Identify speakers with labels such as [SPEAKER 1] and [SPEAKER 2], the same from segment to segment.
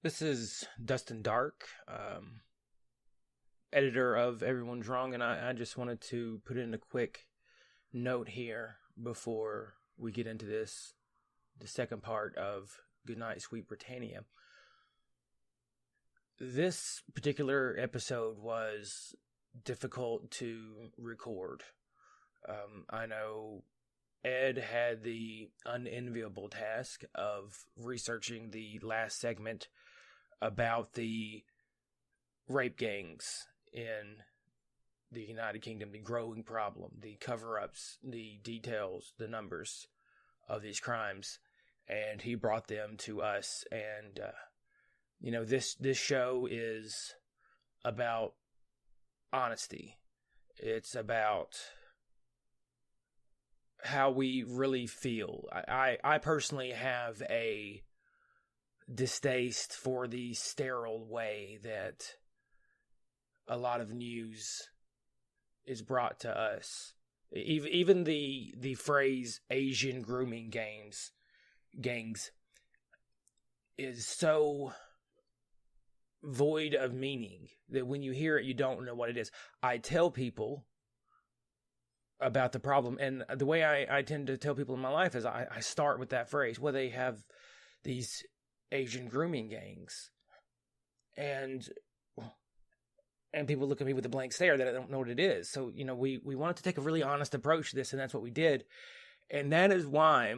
[SPEAKER 1] This is Dustin Dark, editor of Everyone's Wrong, and I just wanted to put in a quick note here before we get into the second part of Goodnight, Sweet Brittania. This particular episode was difficult to record. I know Ed had the unenviable task of researching the last segment about the rape gangs in the United Kingdom, the growing problem, the cover-ups, the details, the numbers of these crimes, and he brought them to us. And this show is about honesty. It's about how we really feel. I personally have a distaste for the sterile way that a lot of news is brought to us. Even the phrase Asian grooming gangs is so void of meaning that when you hear it, you don't know what it is. I tell people about the problem, and the way I tend to tell people in my life is I start with that phrase. Well, they have these Asian grooming gangs, and people look at me with a blank stare that I don't know what it is. So we wanted to take a really honest approach to this, and that's what we did. And that is why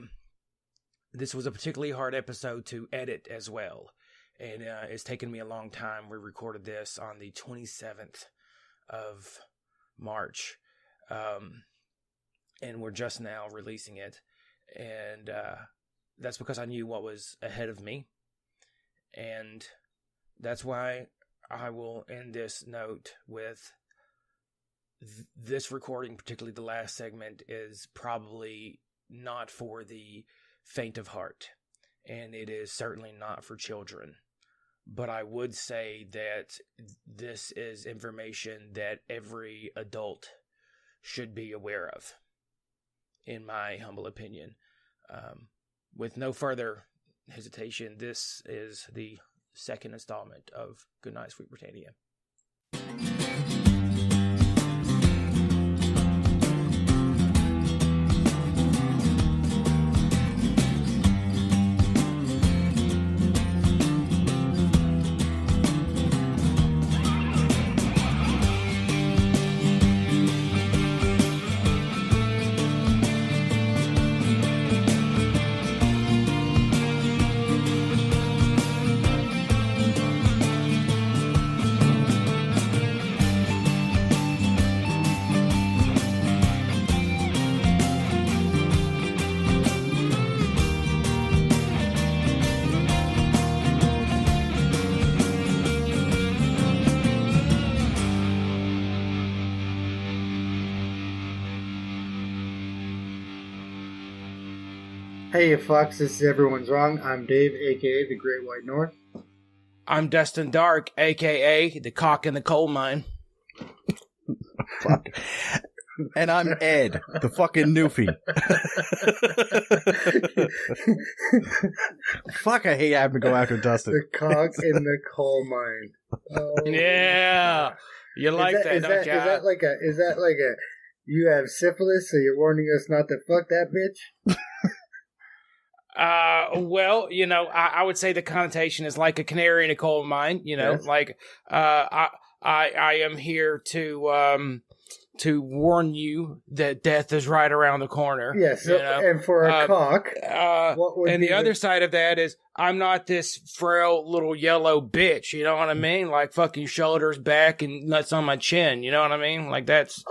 [SPEAKER 1] this was a particularly hard episode to edit as well. And it's taken me a long time. We recorded this on the 27th of March. And we're just now releasing it. And that's because I knew what was ahead of me. And that's why I will end this note with this recording, particularly the last segment, is probably not for the faint of heart. And it is certainly not for children. But I would say that this is information that every adult should be aware of, in my humble opinion. With no further hesitation, this is the second installment of Goodnight, Sweet Brittania.
[SPEAKER 2] Hey, you fucks, this is Everyone's Wrong. I'm Dave, a.k.a. The Great White North.
[SPEAKER 1] I'm Dustin Dark, a.k.a. The Cock in the Coal Mine.
[SPEAKER 3] Fuck. And I'm Ed, the fucking Newfie. Fuck, I hate having to go after Dustin.
[SPEAKER 2] The Cock in the Coal Mine. Oh.
[SPEAKER 1] Yeah. You like that, don't you?
[SPEAKER 2] Is that like a, you have syphilis, so you're warning us not to fuck that bitch?
[SPEAKER 1] Well, I would say the connotation is like a canary in a coal mine, yes. Like, I am here to warn you that death is right around the corner.
[SPEAKER 2] Yes. And for a cock, what would
[SPEAKER 1] and the other side of that is I'm not this frail little yellow bitch. You know what I mean? Like fucking shoulders back and nuts on my chin. You know what I mean? Like that's,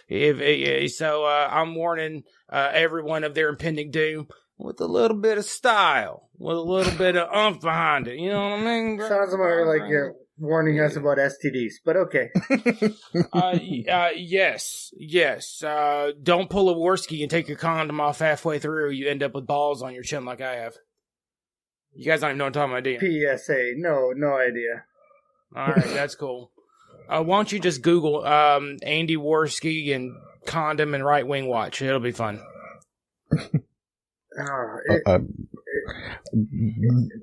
[SPEAKER 1] so I'm warning, everyone of their impending doom. With a little bit of style, with a little bit of oomph behind it. You know what I mean?
[SPEAKER 2] Sounds more like you're warning us about STDs, but okay.
[SPEAKER 1] Yes. Don't pull a Worski and take your condom off halfway through. You end up with balls on your chin like I have. You guys don't even know what I'm talking about, do you?
[SPEAKER 2] PSA. No idea.
[SPEAKER 1] All right, that's cool. Why don't you just Google Andy Worski and condom and right wing watch? It'll be fun.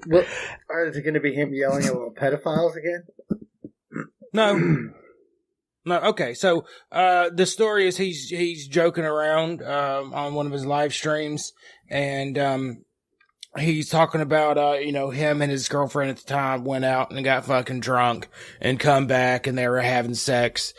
[SPEAKER 2] Well, is it going to be him yelling at little pedophiles again?
[SPEAKER 1] No. No, okay, so the story is he's joking around on one of his live streams, and he's talking about him and his girlfriend at the time went out and got fucking drunk and come back and they were having sex.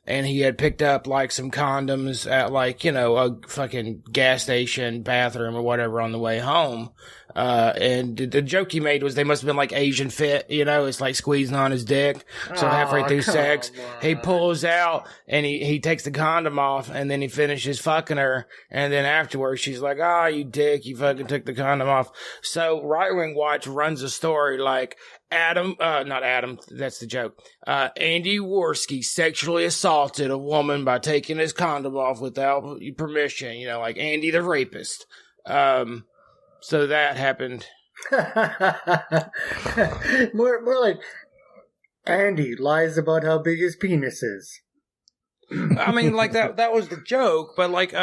[SPEAKER 1] And he had picked up like some condoms at like, a fucking gas station bathroom or whatever on the way home. And the joke he made was they must have been like Asian fit, it's like squeezing on his dick. So halfway through sex, he pulls out and he takes the condom off and then he finishes fucking her. And then afterwards she's like, you dick, you fucking took the condom off. So Right Wing Watch runs a story like, not Adam, that's the joke. Andy Worski sexually assaulted a woman by taking his condom off without permission, like Andy the rapist. So that happened.
[SPEAKER 2] more like Andy lies about how big his penis is.
[SPEAKER 1] I mean, like that was the joke, but like,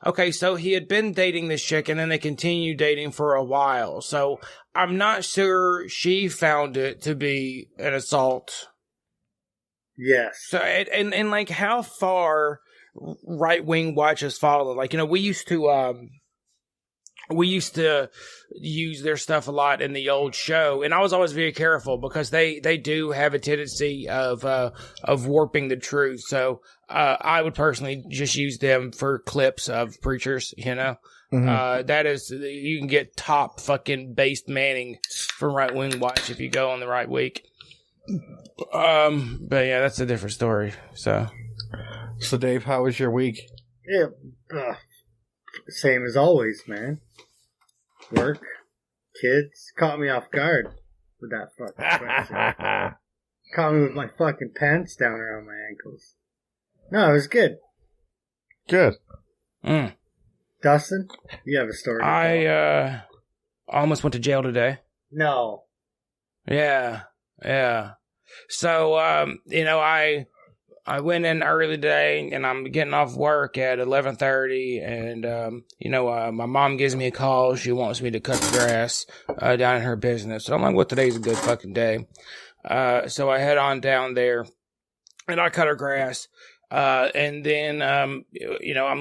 [SPEAKER 1] okay, so he had been dating this chick and then they continued dating for a while. So I'm not sure she found it to be an assault.
[SPEAKER 2] Yes.
[SPEAKER 1] So, and like how far Right Wing Watch has followed, like, we used to use their stuff a lot in the old show, and I was always very careful because they do have a tendency of warping the truth. So I would personally just use them for clips of preachers, Mm-hmm. That is, you can get top fucking based Manning from Right Wing Watch if you go on the right week. But yeah, that's a different story. So
[SPEAKER 3] Dave, how was your week?
[SPEAKER 2] Yeah, same as always, man. Work, kids, caught me off guard with that fucking sweatshirt. Caught me with my fucking pants down around my ankles. No, it was good.
[SPEAKER 3] Good.
[SPEAKER 2] Dustin, you have a story.
[SPEAKER 1] I almost went to jail today.
[SPEAKER 2] No.
[SPEAKER 1] Yeah. So, I went in early today and I'm getting off work at 11:30 and, my mom gives me a call. She wants me to cut the grass, down in her business. So I'm like, well, today's a good fucking day. So I head on down there and I cut her grass. And then, I'm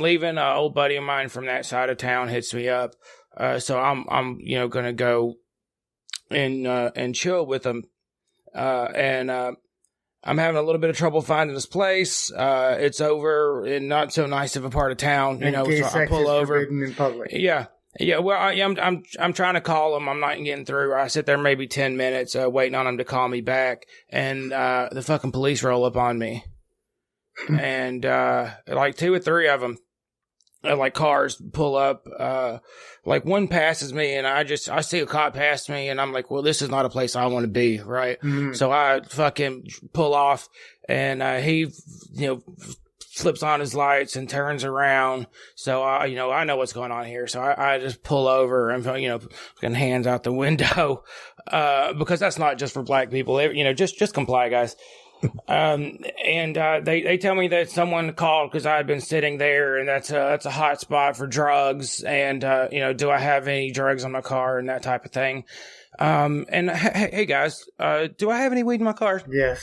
[SPEAKER 1] leaving. An old buddy of mine from that side of town hits me up. So I'm gonna go and chill with him. I'm having a little bit of trouble finding this place. It's over in not so nice of a part of town, so I pull over.
[SPEAKER 2] In public.
[SPEAKER 1] Yeah. Well, I'm trying to call him. I'm not getting through. I sit there maybe 10 minutes, waiting on him to call me back. And, the fucking police roll up on me. And, like 2 or 3 of them, like cars pull up, like one passes me and I see a cop pass me and I'm like, well, this is not a place I want to be. Right. Mm-hmm. So I fucking pull off and, he, flips on his lights and turns around. So I know what's going on here. So I just pull over and, fucking hands out the window, because that's not just for black people. Just comply, guys. They tell me that someone called because I had been sitting there and that's a hot spot for drugs and, do I have any drugs on my car and that type of thing. And hey guys, do I have any weed in my car?
[SPEAKER 2] Yes.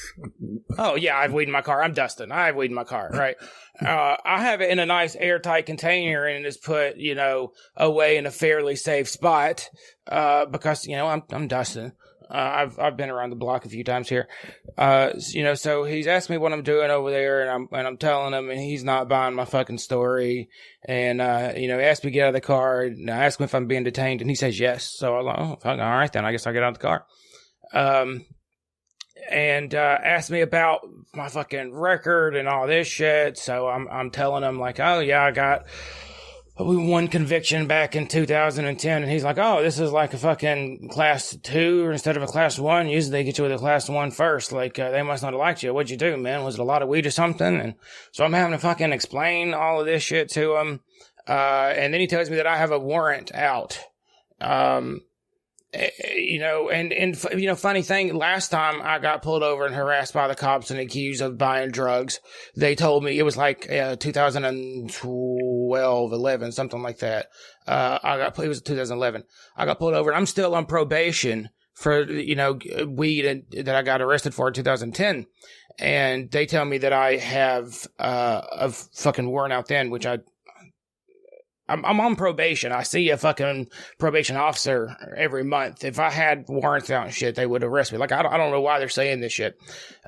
[SPEAKER 1] Oh yeah, I have weed in my car. I'm Dustin. I have weed in my car, right? I have it in a nice airtight container and it's put, away in a fairly safe spot, because, I'm Dustin. I've been around the block a few times here. So he's asked me what I'm doing over there and I'm telling him and he's not buying my fucking story. And, he asked me to get out of the car and I asked him if I'm being detained and he says yes. So I'm like, oh, fuck, all right then. I guess I'll get out of the car. Asked me about my fucking record and all this shit. So I'm telling him like, oh yeah, I got one conviction back in 2010, and he's like, oh, this is like a fucking class 2 instead of a class 1. Usually they get you with a class 1 first. Like, they must not have liked you. What'd you do, man? Was it a lot of weed or something? And so I'm having to fucking explain all of this shit to him. And then he tells me that I have a warrant out. Funny thing, last time I got pulled over and harassed by the cops and accused of buying drugs, they told me it was like 2012, 11, something like that. It was 2011. I got pulled over and I'm still on probation for, weed that I got arrested for in 2010. And they tell me that I have a fucking warrant out then, which I'm on probation. I see a fucking probation officer every month. If I had warrants out and shit, they would arrest me. Like, I don't know why they're saying this shit.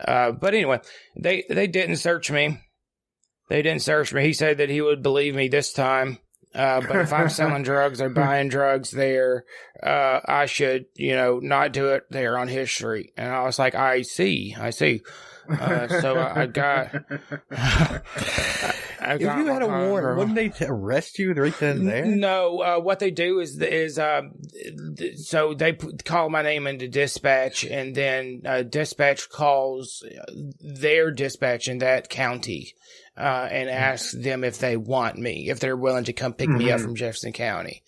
[SPEAKER 1] But anyway, they didn't search me. They didn't search me. He said that he would believe me this time. But if I'm selling drugs or buying drugs there, I should, not do it there on his street. And I was like, I see. So I got.
[SPEAKER 3] If you had a warrant, wouldn't they arrest you right then and there?
[SPEAKER 1] No, what they do is so they call my name into dispatch, and then dispatch calls their dispatch in that county and asks them if they want me, if they're willing to come pick me up from Jefferson County.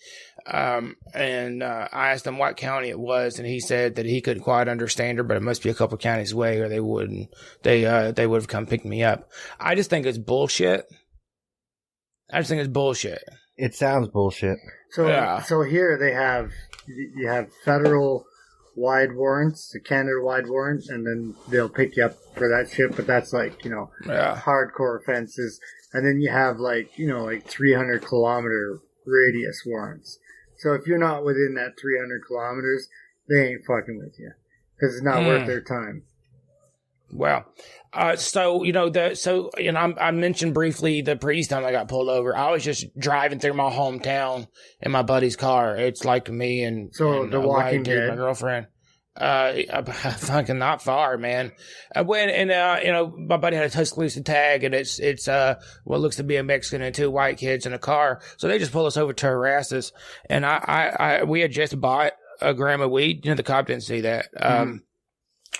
[SPEAKER 1] And I asked him what county it was, and he said that he couldn't quite understand her, but it must be a couple counties away, or they wouldn't. They would have come pick me up. I just think it's bullshit.
[SPEAKER 3] It sounds bullshit.
[SPEAKER 2] So here you have federal wide warrants, a Canada wide warrant, and then they'll pick you up for that shit. But that's like hardcore offenses, and then you have like 300 kilometer radius warrants. So if you're not within that 300 kilometers, they ain't fucking with you because it's not worth their time.
[SPEAKER 1] Well, I mentioned briefly the previous time I got pulled over. I was just driving through my hometown in my buddy's car. It's like me and
[SPEAKER 2] The Walking Dead,
[SPEAKER 1] my girlfriend. Fucking not far, man. I went and my buddy had a Tuscaloosa tag, and it's what looks to be a Mexican and two white kids in a car. So they just pulled us over to harass us, and we had just bought a gram of weed. The cop didn't see that.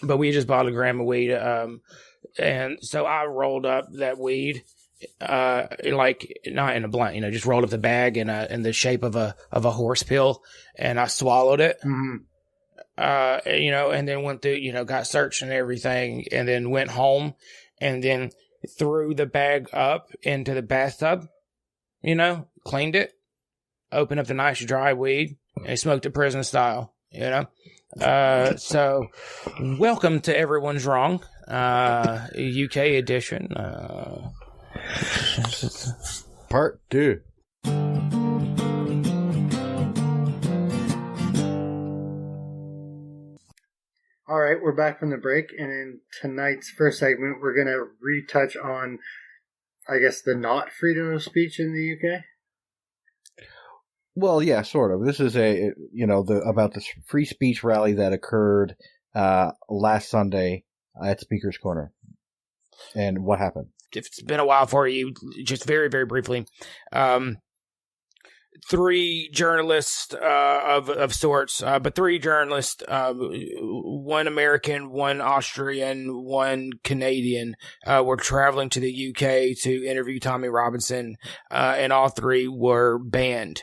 [SPEAKER 1] But we just bought a gram of weed, and so I rolled up that weed, like not in a blunt, just rolled up the bag in the shape of a horse pill, and I swallowed it, and then went through, got searched and everything, and then went home, and then threw the bag up into the bathtub, cleaned it, opened up the nice dry weed, and smoked it prison style, So, welcome to Everyone's Wrong, UK edition.
[SPEAKER 3] Part 2.
[SPEAKER 2] All right, we're back from the break, and in tonight's first segment, we're going to retouch on, I guess, the not freedom of speech in the UK.
[SPEAKER 3] Well, yeah, sort of. This is about this free speech rally that occurred last Sunday at Speaker's Corner. And what happened?
[SPEAKER 1] If it's been a while for you, just very, very briefly. 3 journalists of sorts, but 3 journalists, 1 American, 1 Austrian, 1 Canadian, were traveling to the UK to interview Tommy Robinson, and all 3 were banned.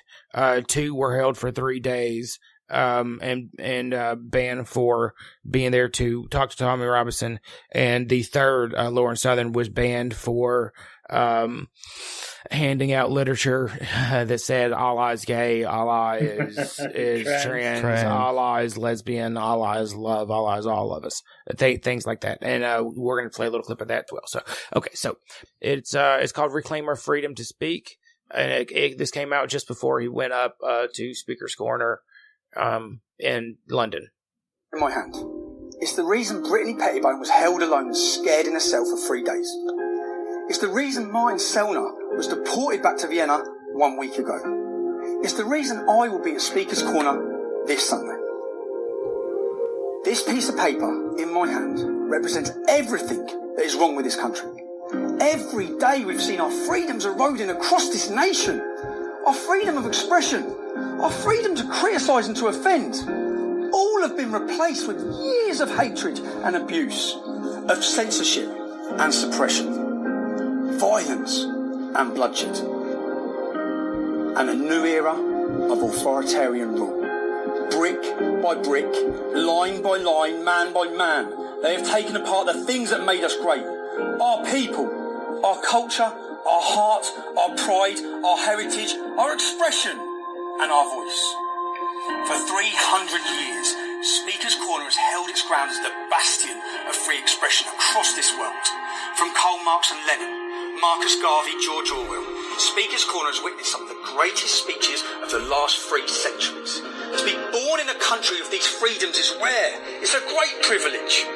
[SPEAKER 1] 2 were held for 3 days, and banned for being there to talk to Tommy Robinson. And the 3rd, Lauren Southern, was banned for handing out literature that said Allah is gay, Allah is trans, Allah is lesbian, Allah is love, Allah is all of us. Things like that. And we're going to play a little clip of that as well. So, okay, so it's called Reclaim Our Freedom to Speak. And this came out just before he went up to Speaker's Corner in London.
[SPEAKER 4] In my hand. It's the reason Brittany Pettibone was held alone and scared in a cell for 3 days. It's the reason mine Selna was deported back to Vienna 1 week ago. It's the reason I will be at Speaker's Corner this Sunday. This piece of paper in my hand represents everything that is wrong with this country. Every day we've seen our freedoms eroding across this nation. Our freedom of expression, our freedom to criticise and to offend, all have been replaced with years of hatred and abuse, of censorship and suppression, violence and bloodshed, and a new era of authoritarian rule. brick by brick, line by line, man by man, they have taken apart the things that made us great. Our people, our culture, our heart, our pride, our heritage, our expression, and our voice. For 300 years, Speaker's Corner has held its ground as the bastion of free expression across this world. From Karl Marx and Lenin, Marcus Garvey, George Orwell, Speaker's Corner has witnessed some of the greatest speeches of the last 3 centuries. To be born in a country of these freedoms is rare. It's a great privilege.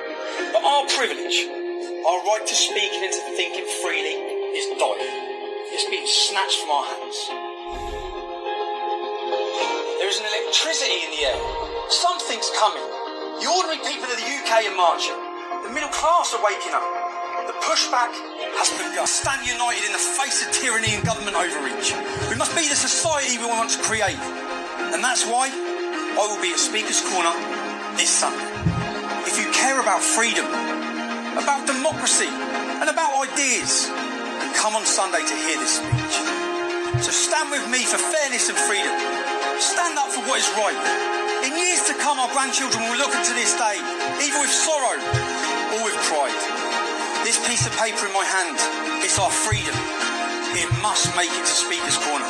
[SPEAKER 4] But our privilege, our right to speak and to thinking freely, is dying. It's being snatched from our hands. There is an electricity in the air. Something's coming. The ordinary people of the UK are marching. The middle class are waking up. The pushback has begun. Stand united in the face of tyranny and government overreach. We must be the society we want to create. And that's why I will be at Speaker's Corner this Sunday. If you care about freedom, about democracy, and about ideas, then come on Sunday to hear this speech. So stand with me for fairness and freedom. Stand up for what is right. In years to come, our grandchildren will look into this day, either with sorrow or with pride. This piece of paper in my hand is our freedom. It must make it to Speaker's Corner.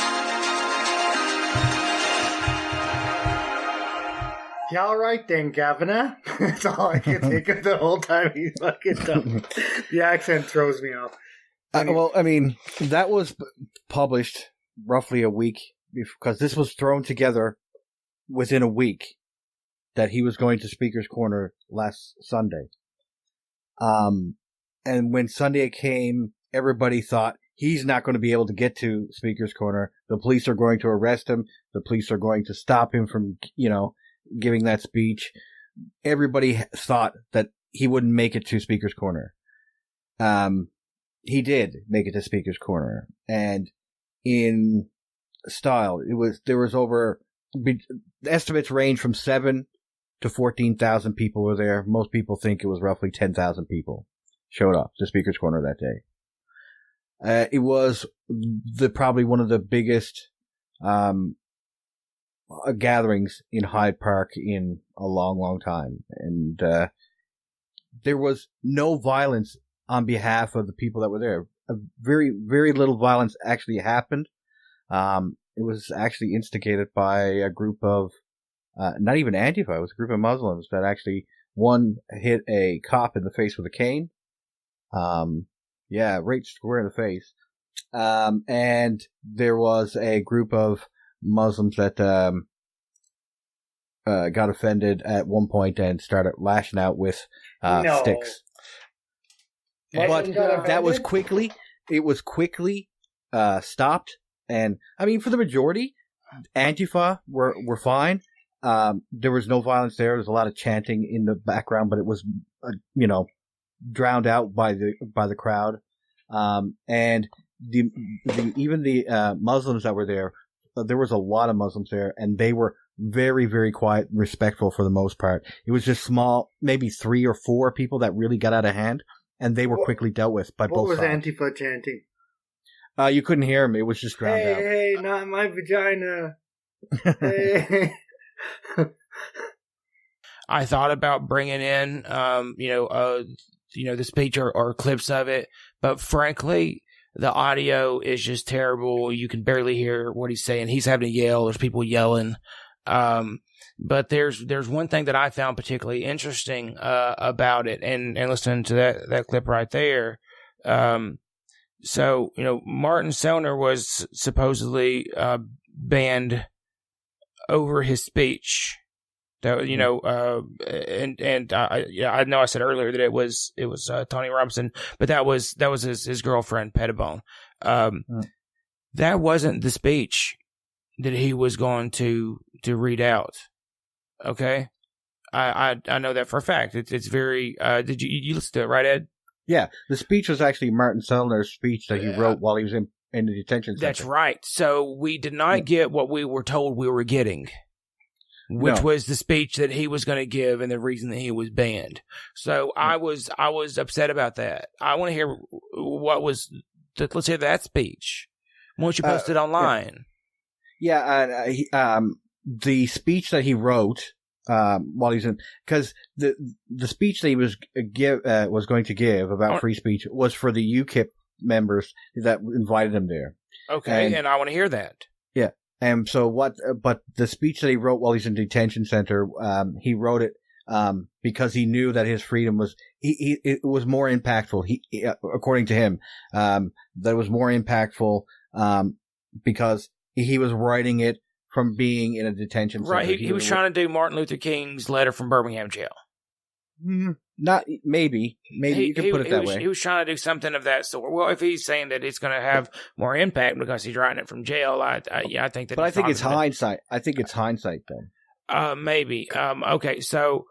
[SPEAKER 2] Yeah, all right then, Governor. That's all I can think of the whole time he's fucking done. The accent throws me off.
[SPEAKER 3] Well, I mean, that was published roughly a week because this was thrown together within a week that he was going to Speaker's Corner last Sunday. And when Sunday came, everybody thought he's not going to be able to get to Speaker's Corner. The police are going to arrest him. The police are going to stop him from, giving that speech. Everybody thought that he wouldn't make it to Speaker's Corner. He did make it to Speaker's Corner, and in style, there was over, the estimates range from 7 to 14,000 people were there. Most people think it was roughly 10,000 people showed up to Speaker's Corner that day. It was probably one of the biggest gatherings in Hyde Park in a long, long time. And there was no violence on behalf of the people that were there. Very, very little violence actually happened. It was actually instigated by a group of, not even Antifa, it was a group of Muslims that actually, one hit a cop in the face with a cane. Right square in the face. And there was a group of Muslims that got offended at one point and started lashing out with sticks. But that was quickly stopped. And I mean, for the majority, Antifa were fine. There was no violence there. There's a lot of chanting in the background, but it was, drowned out by the crowd. And even the Muslims that were there was a lot of Muslims there, and they were very, very quiet and respectful for the most part. It was just small, maybe 3 or 4 people that really got out of hand, and they were quickly dealt with by both sides.
[SPEAKER 2] What was Antifa chanting?
[SPEAKER 3] You couldn't hear him. It was just drowned out.
[SPEAKER 2] Hey, not my vagina. Hey.
[SPEAKER 1] I thought about bringing in, the speech or clips of it, but frankly, the audio is just terrible. You can barely hear what he's saying. He's having to yell. There's people yelling. But there's one thing that I found particularly interesting about it, and listening to that clip right there. So Martin Sellner was supposedly banned over his speech. That I know I said earlier that it was Tony Robinson, but that was his girlfriend Pettibone. That wasn't the speech that he was going to read out. Okay, I know that for a fact. It's very. Did you listen to it, right, Ed?
[SPEAKER 3] Yeah, the speech was actually Martin Sellner's speech that he wrote while he was in the detention center. That's
[SPEAKER 1] right. So we did not get what we were told we were getting, which was the speech that he was going to give and the reason that he was banned. So I was upset about that. I want to hear let's hear that speech. Why don't you post it online?
[SPEAKER 3] Yeah, the speech that he wrote while he's in, because the speech that he was going to give about free speech was for the UKIP members that invited him there.
[SPEAKER 1] Okay, and I want to hear that.
[SPEAKER 3] Yeah, and so but the speech that he wrote while he's in detention center, he wrote it because he knew that his freedom was it was more impactful. According to him, that it was more impactful because he was writing it from being in a detention center.
[SPEAKER 1] Right, he was trying to do Martin Luther King's letter from Birmingham jail.
[SPEAKER 3] Not maybe you could put it that way.
[SPEAKER 1] He was trying to do something of that sort. Well, if he's saying that it's going to have more impact because he's writing it from jail, I think that.
[SPEAKER 3] But I think it's hindsight. I think it's hindsight, though.
[SPEAKER 1] Maybe. Okay, so,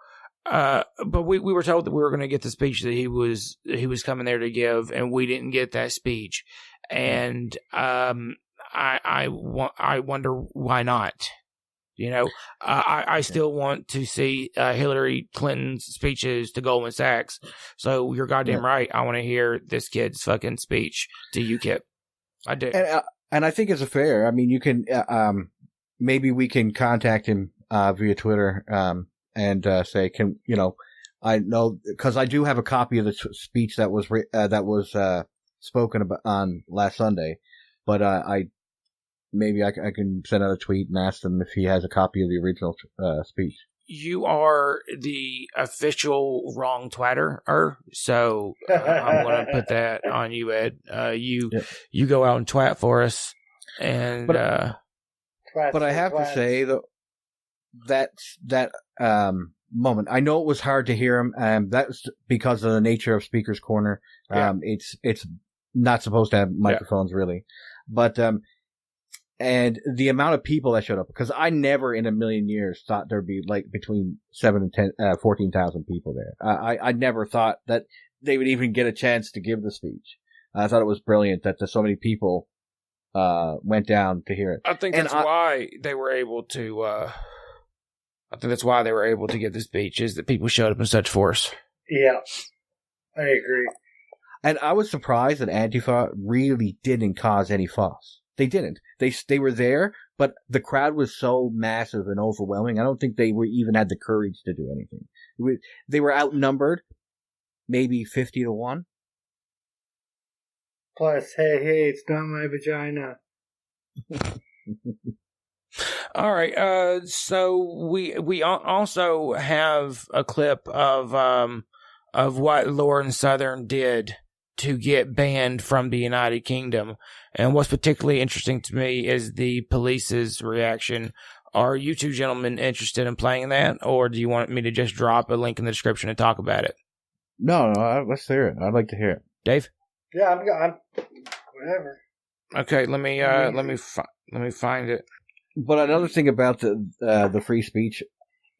[SPEAKER 1] but we were told that we were going to get the speech that he was coming there to give, and we didn't get that speech, and I wonder why not. You know, I still want to see Hillary Clinton's speeches to Goldman Sachs. So you're goddamn right. I want to hear this kid's fucking speech to UKIP. I do.
[SPEAKER 3] And I think it's fair. I mean, you can maybe we can contact him via Twitter and say, I know because I do have a copy of the speech that was spoken about on last Sunday, but maybe I can send out a tweet and ask him if he has a copy of the original speech.
[SPEAKER 1] You are the official wrong twatter, so I'm going to put that on you, Ed. You go out and twat for us, and
[SPEAKER 3] but I have to say though that moment. I know it was hard to hear him, and that's because of the nature of Speaker's Corner. Yeah. It's not supposed to have microphones really, but and the amount of people that showed up, because I never in a million years thought there'd be like between 14,000 people there. I never thought that they would even get a chance to give the speech. I thought it was brilliant that so many people went down to hear it.
[SPEAKER 1] I think that's why they were able to. I think that's why they were able to give the speech, is that people showed up in such force.
[SPEAKER 2] Yeah, I agree.
[SPEAKER 3] And I was surprised that Antifa really didn't cause any fuss. They didn't. They were there, but the crowd was so massive and overwhelming. I don't think they even had the courage to do anything. They were outnumbered, maybe 50-1.
[SPEAKER 2] Plus, hey, it's not my vagina.
[SPEAKER 1] All right. So we also have a clip of what Lauren Southern did to get banned from the United Kingdom. And what's particularly interesting to me is the police's reaction. Are you two gentlemen interested in playing that, or do you want me to just drop a link in the description and talk about it?
[SPEAKER 3] No, let's hear it. I'd like to hear it.
[SPEAKER 1] Dave?
[SPEAKER 2] Yeah, I'm whatever.
[SPEAKER 1] Okay, let me find it.
[SPEAKER 3] But another thing about the free speech,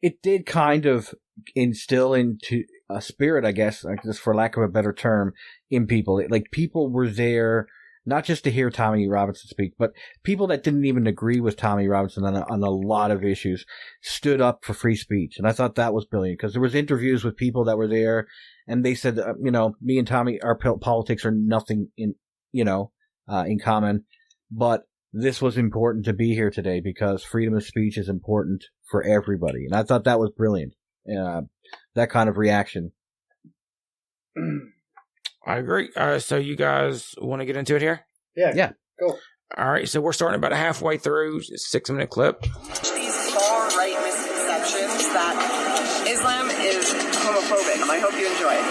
[SPEAKER 3] it did kind of instill into a spirit, I guess, just for lack of a better term, in people. Like, people were there not just to hear Tommy Robinson speak, but people that didn't even agree with Tommy Robinson on a lot of issues stood up for free speech. And I thought that was brilliant, because there was interviews with people that were there, and they said, me and Tommy, our politics are nothing in common, but this was important to be here today because freedom of speech is important for everybody. And I thought that was brilliant. That kind of reaction.
[SPEAKER 1] I agree. So you guys want to get into it here?
[SPEAKER 2] Yeah. Go.
[SPEAKER 1] All right. So we're starting about halfway through, 6-minute clip.
[SPEAKER 5] These far-right misconceptions that Islam is homophobic. I hope you enjoy it.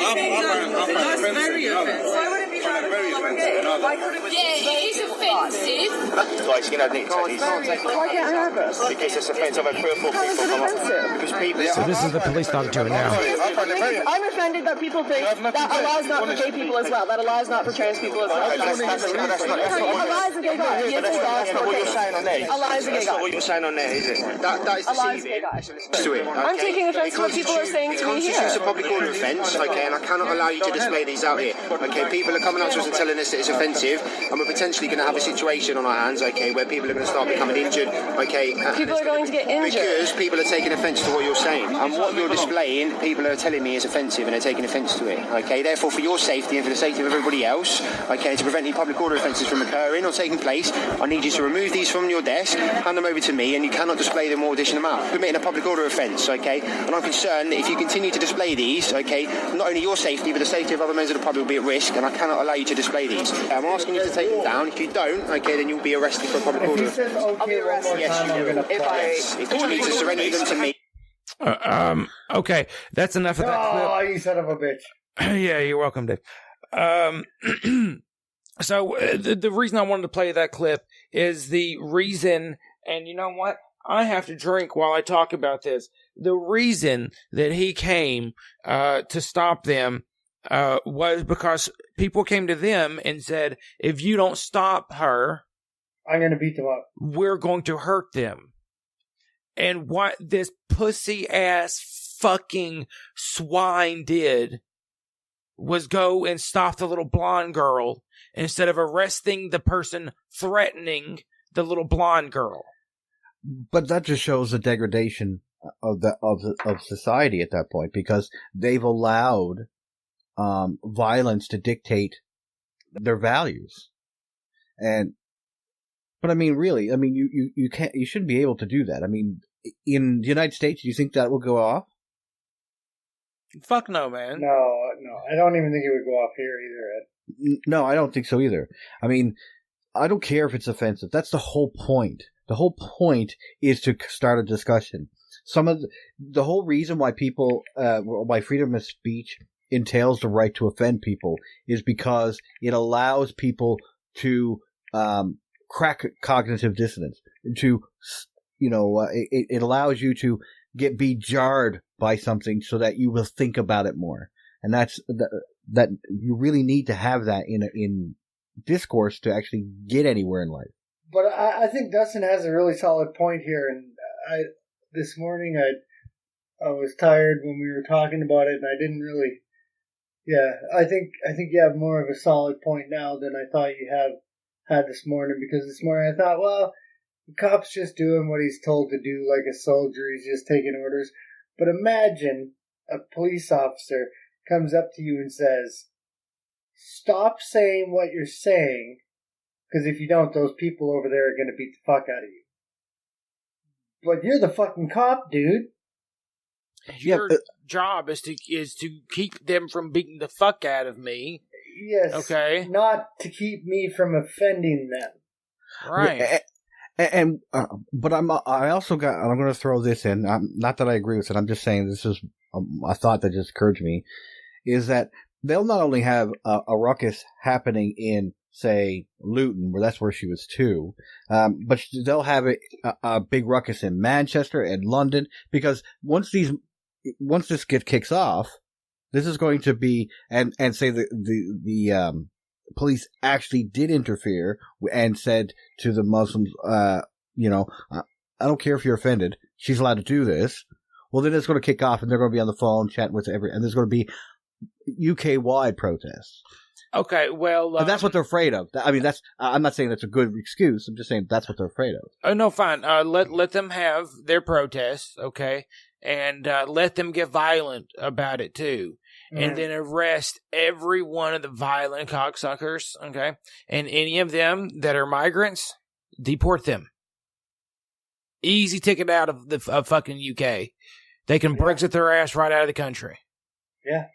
[SPEAKER 6] That's very offensive.
[SPEAKER 5] Why would it be very offensive? Why could it be?
[SPEAKER 6] Yeah, it is offensive.
[SPEAKER 7] Guys, you're going to need to take these.
[SPEAKER 5] Why can't I have this?
[SPEAKER 7] In case it's offensive, I've had 3 or 4
[SPEAKER 5] How is
[SPEAKER 7] people
[SPEAKER 5] it
[SPEAKER 7] come up.
[SPEAKER 5] offensive?
[SPEAKER 7] Because people...
[SPEAKER 1] So this is the police talking to her now.
[SPEAKER 5] I'm offended that people think that Allah is not for gay people as well, that Allah is not for trans people as well.
[SPEAKER 7] That's
[SPEAKER 5] Allah is a gay God. He is a God.
[SPEAKER 7] That's not what you're saying on there.
[SPEAKER 5] Allah is a gay
[SPEAKER 7] That's not
[SPEAKER 5] God.
[SPEAKER 7] what you're saying on there, is it? That is
[SPEAKER 5] Allah is a gay
[SPEAKER 7] deceiving.
[SPEAKER 5] God.
[SPEAKER 7] To it, okay?
[SPEAKER 5] I'm taking offense to what people are saying to me
[SPEAKER 7] It constitutes a
[SPEAKER 5] here.
[SPEAKER 7] public order offence, okay, and I cannot allow you to display these out here. Okay, people are coming coming up to us and telling us that it's offensive, and we're potentially going to have a situation on our hands, okay, where people are going to start becoming injured, okay?
[SPEAKER 5] People are going to get injured.
[SPEAKER 7] Because people are taking offence to what you're saying. And what you're displaying, people are telling me is offensive and they're taking offence to it, okay? Therefore, for your safety and for the safety of everybody else, okay, to prevent any public order offences from occurring or taking place, I need you to remove these from your desk, hand them over to me, and you cannot display them or dish them out. Committing a public order offence, okay? And I'm concerned that if you continue to display these, okay, not only your safety, but the safety of other members of the public will be at risk, and I cannot allow you to display these. I'm asking you to take them down. If you don't, okay, then you'll be arrested for a public order.
[SPEAKER 2] If he says okay one more
[SPEAKER 7] Yes,
[SPEAKER 2] time,
[SPEAKER 7] you
[SPEAKER 2] I'm
[SPEAKER 7] will.
[SPEAKER 2] gonna
[SPEAKER 7] Yes, if you need to surrender them to me.
[SPEAKER 1] Okay, that's enough of that
[SPEAKER 2] Oh, you son of a bitch.
[SPEAKER 1] clip. Yeah, you're welcome, Dave. So the reason I wanted to play that clip is the reason, and you know what? I have to drink while I talk about this. The reason that he came to stop them was because people came to them and said, if you don't stop her,
[SPEAKER 2] I'm going to beat them up.
[SPEAKER 1] we're going to hurt them. And what this pussy ass fucking swine did was go and stop the little blonde girl instead of arresting the person threatening the little blonde girl.
[SPEAKER 3] But that just shows the degradation of society at that point, because they've allowed violence to dictate their values. But I mean, really, I mean, you shouldn't be able to do that. I mean, in the United States, do you think that will go off?
[SPEAKER 1] Fuck no, man.
[SPEAKER 2] No. I don't even think it would go off here either, Ed.
[SPEAKER 3] No, I don't think so either. I mean, I don't care if it's offensive. That's the whole point. The whole point is to start a discussion. The whole reason why why freedom of speech entails the right to offend people is because it allows people to crack cognitive dissonance. It allows you to be jarred by something so that you will think about it more. And that you really need to have that in discourse to actually get anywhere in life.
[SPEAKER 2] But I think Dustin has a really solid point here. And this morning I was tired when we were talking about it, and I didn't really. Yeah, I think you have more of a solid point now than I thought you had this morning, because this morning I thought, well, the cop's just doing what he's told to do like a soldier. He's just taking orders. But imagine a police officer comes up to you and says, stop saying what you're saying, because if you don't, those people over there are going to beat the fuck out of you. But you're the fucking cop, dude.
[SPEAKER 1] Your job is to keep them from beating the fuck out of me.
[SPEAKER 2] Yes.
[SPEAKER 1] Okay.
[SPEAKER 2] Not to keep me from offending them.
[SPEAKER 1] Right.
[SPEAKER 3] But I'm going to throw this in. Not that I agree with it. I'm just saying this is a thought that just occurred to me, is that they'll not only have a ruckus happening in, say, Luton, that's where she was too, but they'll have a big ruckus in Manchester and London, because once this kicks off, this is going to be, and say the police actually did interfere and said to the Muslims, I don't care if you're offended, she's allowed to do this. Well, then it's going to kick off, and they're going to be on the phone chatting with and there's going to be UK-wide protests.
[SPEAKER 1] Okay, well...
[SPEAKER 3] and that's what they're afraid of. I mean, I'm not saying that's a good excuse. I'm just saying that's what they're afraid of.
[SPEAKER 1] Oh, no, fine. Let them have their protests, okay? And let them get violent about it, too. Mm. And then arrest every one of the violent cocksuckers, okay? And any of them that are migrants, deport them. Easy ticket out of the fucking UK. They can Brexit their ass right out of the country.
[SPEAKER 2] Yeah.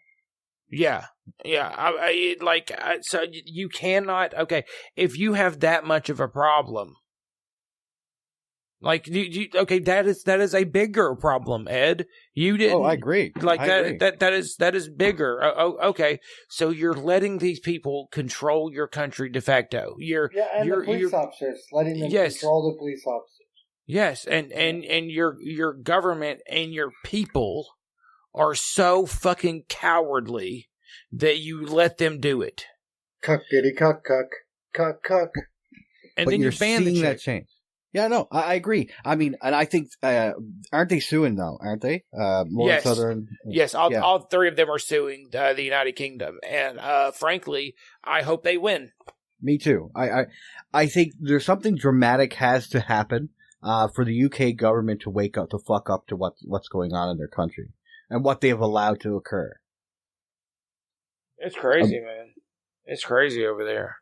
[SPEAKER 1] Yeah. So you cannot. Okay, if you have that much of a problem, that is a bigger problem, Ed. You didn't.
[SPEAKER 3] Oh, I agree.
[SPEAKER 1] That is bigger. Okay, so you're letting these people control your country de facto.
[SPEAKER 2] The police officers, letting them control the police officers.
[SPEAKER 1] Yes, and your government and your people are so fucking cowardly that you let them do it.
[SPEAKER 2] Cuck diddy cuck cuck cuck cuck.
[SPEAKER 3] And but then you're seeing that change. Yeah, no, I agree. I mean, and I think, aren't they suing though? Aren't they?
[SPEAKER 1] Yes.
[SPEAKER 3] Southern.
[SPEAKER 1] Yes, all three of them are suing the United Kingdom, and frankly, I hope they win.
[SPEAKER 3] Me too. I think there's something dramatic has to happen for the UK government to wake up, to fuck up to what's going on in their country and what they have allowed to occur.
[SPEAKER 1] It's crazy, man. It's crazy over there.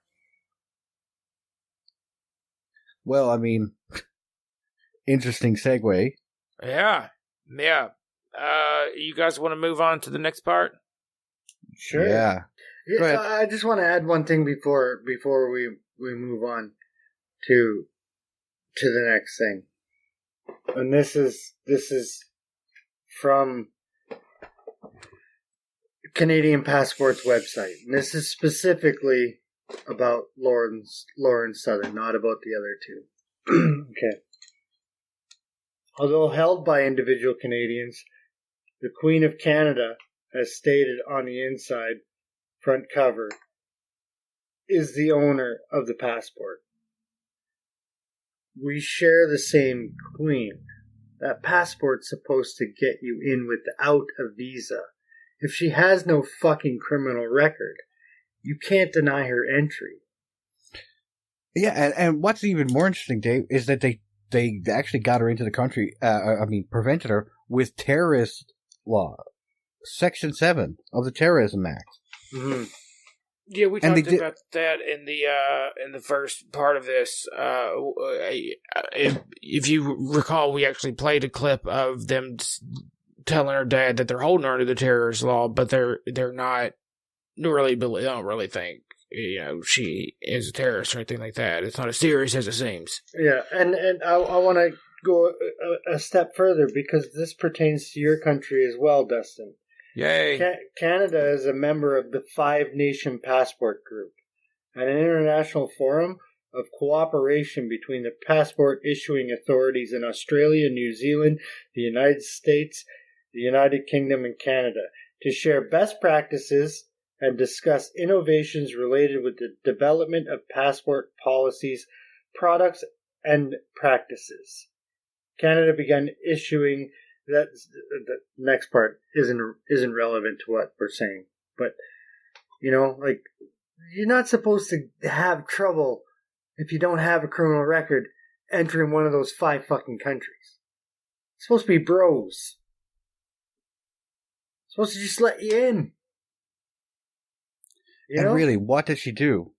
[SPEAKER 3] Well, I mean, interesting segue.
[SPEAKER 1] Yeah. You guys want to move on to the next part?
[SPEAKER 2] Sure.
[SPEAKER 3] Yeah. Go ahead.
[SPEAKER 2] I just want to add one thing before we move on to the next thing, and this is from Canadian Passport's website, and this is specifically about Lauren Southern, not about the other two. Okay. Although held by individual Canadians, the Queen of Canada, as stated on the inside front cover, is the owner of the passport. We share the same Queen. That passport's supposed to get you in without a visa. If she has no fucking criminal record, you can't deny her entry.
[SPEAKER 3] Yeah, and what's even more interesting, Dave, is that they actually got her into the country, prevented her with terrorist law. Section 7 of the Terrorism Act.
[SPEAKER 2] Mm-hmm.
[SPEAKER 1] Yeah, we talked about that in the first part of this. If you recall, we actually played a clip of them telling her dad that they're holding her to the terrorist law, but they're not really, they don't really think she is a terrorist or anything like that. It's not as serious as it seems.
[SPEAKER 2] Yeah, and I want to go a step further because this pertains to your country as well, Dustin.
[SPEAKER 1] Yay.
[SPEAKER 2] Canada is a member of the Five Nation Passport Group, an international forum of cooperation between the passport issuing authorities in Australia, New Zealand, the United States, the United Kingdom, and Canada to share best practices and discuss innovations related with the development of passport policies, products, and practices. Canada began issuing. The next part isn't relevant to what we're saying, but you're not supposed to have trouble if you don't have a criminal record entering one of those 5 fucking countries. It's supposed to be bros. It's supposed to just let you in.
[SPEAKER 3] And really, what did she do?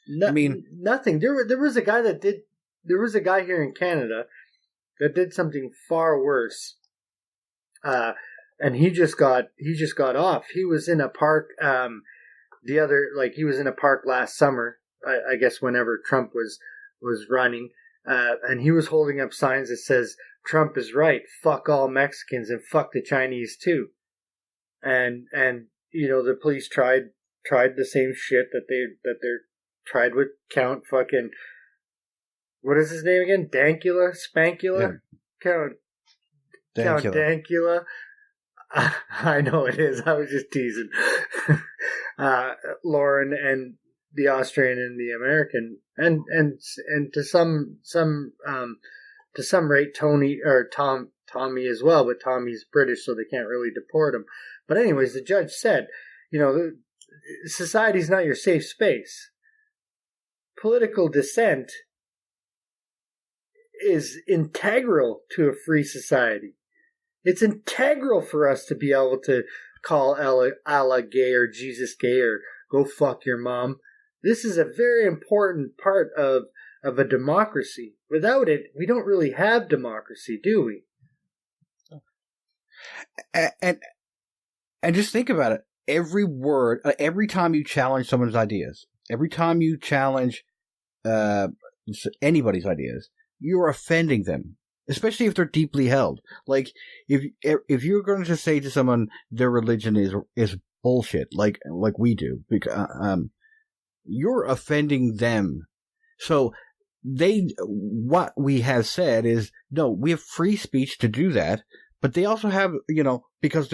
[SPEAKER 2] Nothing. There was a guy that did. There was a guy here in Canada that did something far worse, and he just got off. He was in a park. He was in a park last summer. I guess whenever Trump was running, and he was holding up signs that says Trump is right. Fuck all Mexicans and fuck the Chinese too. And the police tried the same shit that they tried with Count fucking. What is his name again? Dankula? Spankula? Yeah. Count Dankula. I know it is. I was just teasing. Lauren and the Austrian and the American, and to some rate Tommy as well, but Tommy's British, so they can't really deport him. But anyways, the judge said, society's not your safe space. Political dissent is integral to a free society. It's integral for us to be able to call Allah gay or Jesus gay or go fuck your mom. This is a very important part of a democracy. Without it, we don't really have democracy, do we?
[SPEAKER 3] And just think about it. Every word, every time you challenge someone's ideas, every time you challenge anybody's ideas, you're offending them, especially if they're deeply held. Like if you're going to say to someone their religion is bullshit, like we do, because you're offending them. So what we have said is no, we have free speech to do that, but they also have because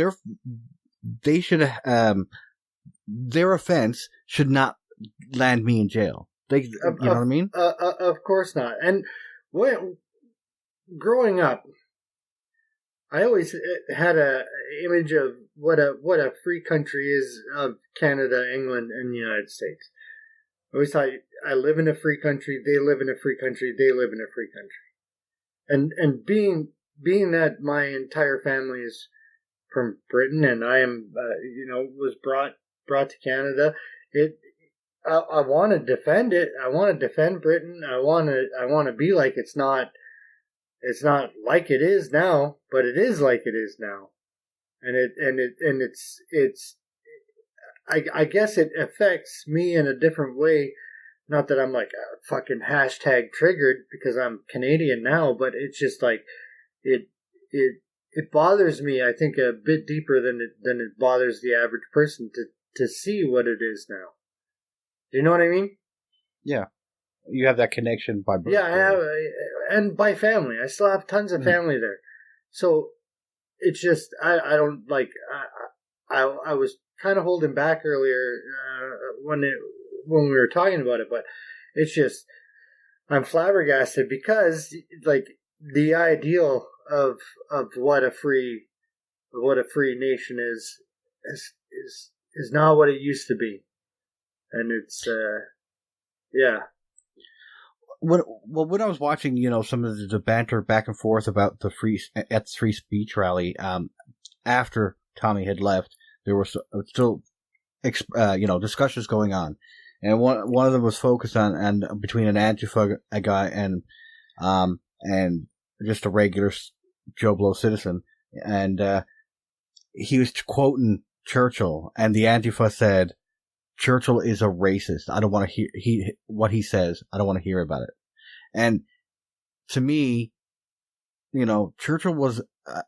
[SPEAKER 3] they should their offense should not land me in jail. you know what I mean?
[SPEAKER 2] Of course not. And growing up, I always had a image of what a free country is of Canada, England, and the United States. I always thought, I live in a free country, they live in a free country, they live in a free country. And being that my entire family is from Britain, and I am, was brought to Canada, I want to defend it. I want to defend Britain. I want to be like it's not like it is now, but it is like it is now. And it's I guess it affects me in a different way. Not that I'm like fucking hashtag triggered because I'm Canadian now, but it's just like it bothers me, I think, a bit deeper than it bothers the average person to see what it is now. Do you know what I mean?
[SPEAKER 3] Yeah. You have that connection by birth.
[SPEAKER 2] Yeah, I have, and by family. I still have tons of family there. So it's just, I don't like, I was kind of holding back earlier when we were talking about it, but it's just, I'm flabbergasted because like the ideal of what a free nation is not what it used to be. And it's, yeah.
[SPEAKER 3] When I was watching, some of the banter back and forth about the free speech rally, after Tommy had left, there were still, discussions going on, and one of them was focused on between an Antifa guy and just a regular Joe Blow citizen, and he was quoting Churchill, and the Antifa said, Churchill is a racist. I don't want to hear what he says. I don't want to hear about it. And to me, Churchill was a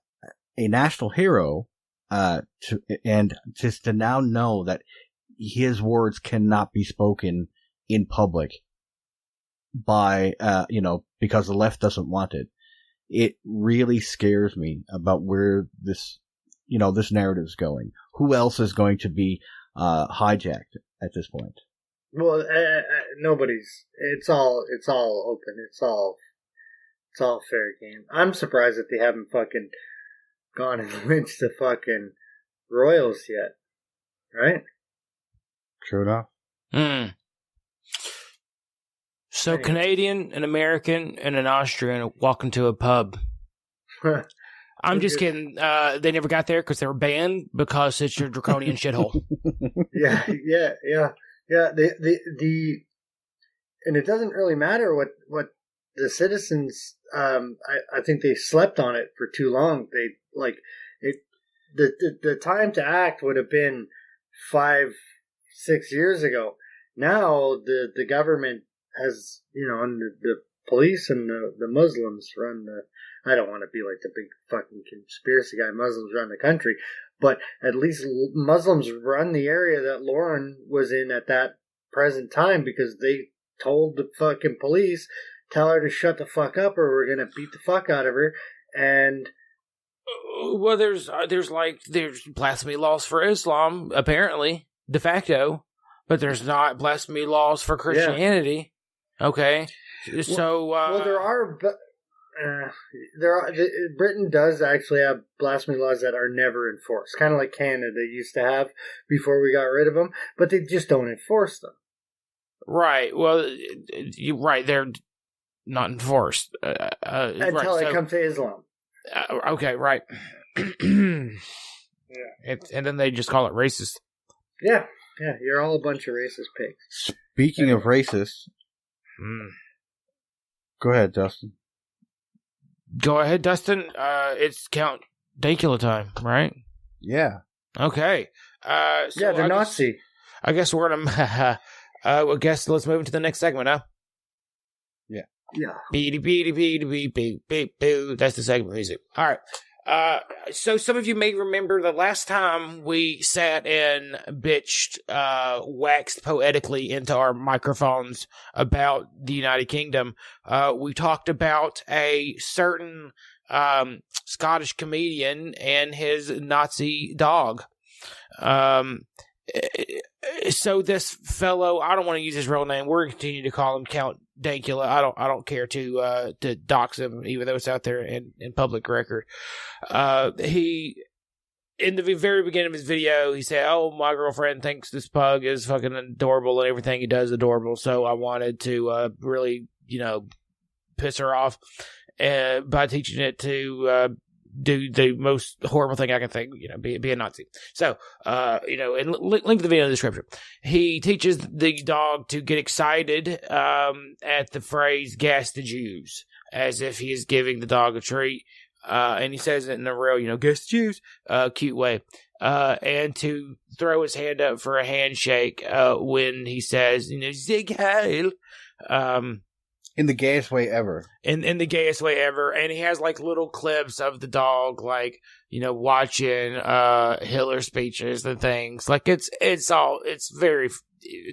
[SPEAKER 3] national hero, and just to now know that his words cannot be spoken in public by, because the left doesn't want it. It really scares me about where this narrative is going. Who else is going to be hijacked at this point?
[SPEAKER 2] Well, nobody's. It's all open. It's all fair game. I'm surprised that they haven't fucking gone and lynched the fucking royals yet. Right?
[SPEAKER 3] True enough.
[SPEAKER 1] So Canadian, an American, and an Austrian walk into a pub. I'm just kidding. They never got there because they were banned because it's your draconian shithole.
[SPEAKER 2] Yeah. And it doesn't really matter what the citizens. I think they slept on it for too long. They like it. The time to act would have been 5-6 years ago. Now the government has, and the police and the Muslims run the. I don't want to be like the big fucking conspiracy guy. Muslims run the country, but at least Muslims run the area that Lauren was in at that present time because they told the fucking police, tell her to shut the fuck up or we're gonna beat the fuck out of her. And
[SPEAKER 1] well, there's blasphemy laws for Islam apparently de facto, but there's not blasphemy laws for Christianity. Yeah. Okay, so
[SPEAKER 2] there are. Britain does actually have blasphemy laws that are never enforced, kind of like Canada used to have before we got rid of them, but they just don't enforce them.
[SPEAKER 1] Right. Well, you're right. They're not enforced
[SPEAKER 2] until it comes to Islam.
[SPEAKER 1] Okay. Right. Yeah. And then they just call it racist.
[SPEAKER 2] Yeah. You're all a bunch of racist pigs.
[SPEAKER 3] Speaking of racist, go ahead, Dustin.
[SPEAKER 1] Go ahead, Dustin. It's Count Dankula time, right?
[SPEAKER 3] Yeah.
[SPEAKER 1] Okay. So
[SPEAKER 2] the Nazi.
[SPEAKER 1] I guess we're gonna. Let's move into the next segment, huh?
[SPEAKER 3] Yeah.
[SPEAKER 2] Yeah.
[SPEAKER 1] Beep beep beep beep beep beep beep. That's the segment music. All right. So some of you may remember the last time we sat and bitched, waxed poetically into our microphones about the United Kingdom. We talked about a certain, Scottish comedian and his Nazi dog. So this fellow, I don't want to use his real name. We're going to continue to call him Count Dankula. I don't care to dox him, even though it's out there in public record. He, in the very beginning of his video, he said, "Oh, my girlfriend thinks this pug is fucking adorable and everything he does is adorable. So I wanted to really, piss her off by teaching it to do the most horrible thing I can think, be a Nazi." So, and link to the video in the description. He teaches the dog to get excited at the phrase "gas the Jews," as if he is giving the dog a treat. And he says it in a real, "gas the Jews," cute way. And to throw his hand up for a handshake when he says, "Zig Heil."
[SPEAKER 3] In the gayest way ever.
[SPEAKER 1] In the gayest way ever. And he has like little clips of the dog, like, watching Hitler speeches and things. Like it's very,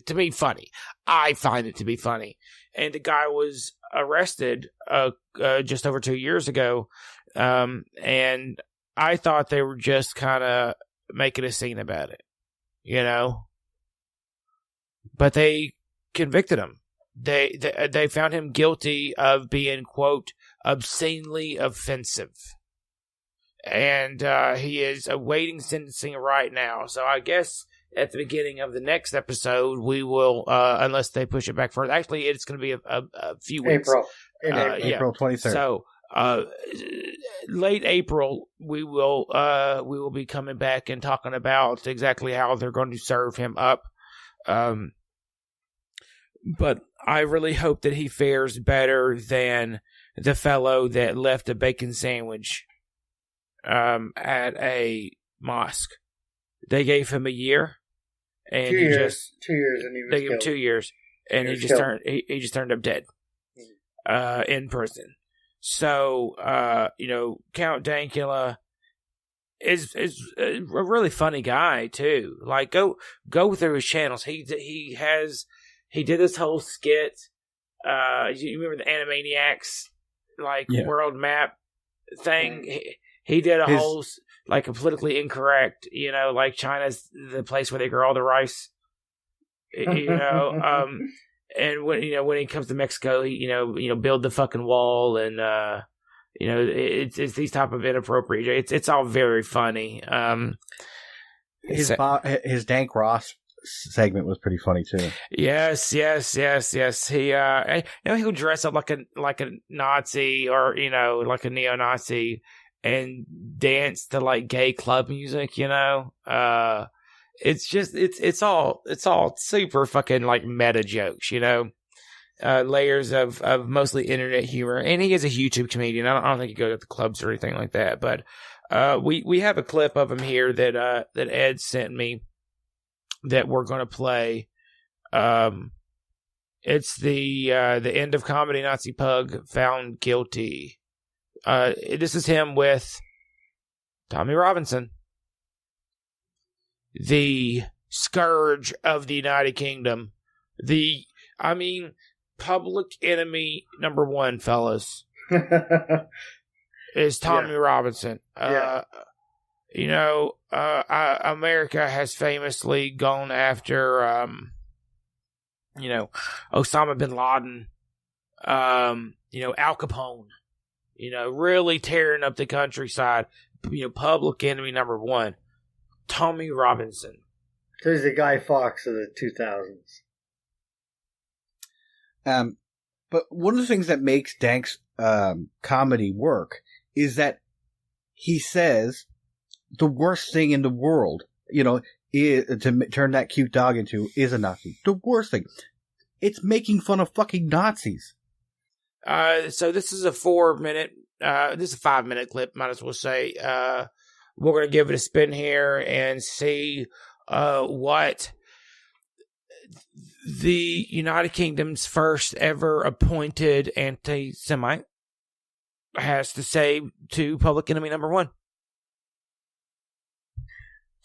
[SPEAKER 1] to me, funny. I find it to be funny. And the guy was arrested just over 2 years ago. And I thought they were just kind of making a scene about it, but they convicted him. They found him guilty of being, quote, obscenely offensive. And he is awaiting sentencing right now. So I guess at the beginning of the next episode, we will, unless they push it back further. Actually, it's going to be a few weeks.
[SPEAKER 3] April 23rd.
[SPEAKER 1] So late April, we will be coming back and talking about exactly how they're going to serve him up. But I really hope that he fares better than the fellow that left a bacon sandwich at a mosque. They gave him a year, and
[SPEAKER 2] 2 years. 2 years, and he was
[SPEAKER 1] they gave him
[SPEAKER 2] killed.
[SPEAKER 1] 2 years, and he just turned up dead in prison. So Count Dankula is a really funny guy too. Like go through his channels. He did this whole skit. You remember the Animaniacs, world map thing? He did a whole, a politically incorrect, like China's the place where they grow all the rice. And when he comes to Mexico, he build the fucking wall, and it's these type of inappropriate. It's all very funny.
[SPEAKER 3] His Dank Ross segment was pretty funny too.
[SPEAKER 1] Yes. He he'll dress up like a Nazi or like a neo-Nazi and dance to like gay club music. It's just it's all super fucking like meta jokes. Layers of mostly internet humor, and he is a YouTube comedian. I don't think he goes to the clubs or anything like that. But we have a clip of him here that Ed sent me that we're going to play. It's the end of comedy Nazi pug found guilty. This is him with Tommy Robinson, the scourge of the United Kingdom. Public enemy number one, fellas, is Tommy Robinson. America has famously gone after, Osama bin Laden, Al Capone, really tearing up the countryside. Public enemy number one, Tommy Robinson.
[SPEAKER 2] So he's the Guy Fawkes of the 2000s.
[SPEAKER 3] But one of the things that makes Dank's comedy work is that he says the worst thing in the world, is, to turn that cute dog into is a Nazi. The worst thing. It's making fun of fucking Nazis.
[SPEAKER 1] So this is a 4-minute, this is a 5-minute clip, might as well say. We're going to give it a spin here and see what the United Kingdom's first ever appointed anti-Semite has to say to public enemy number one.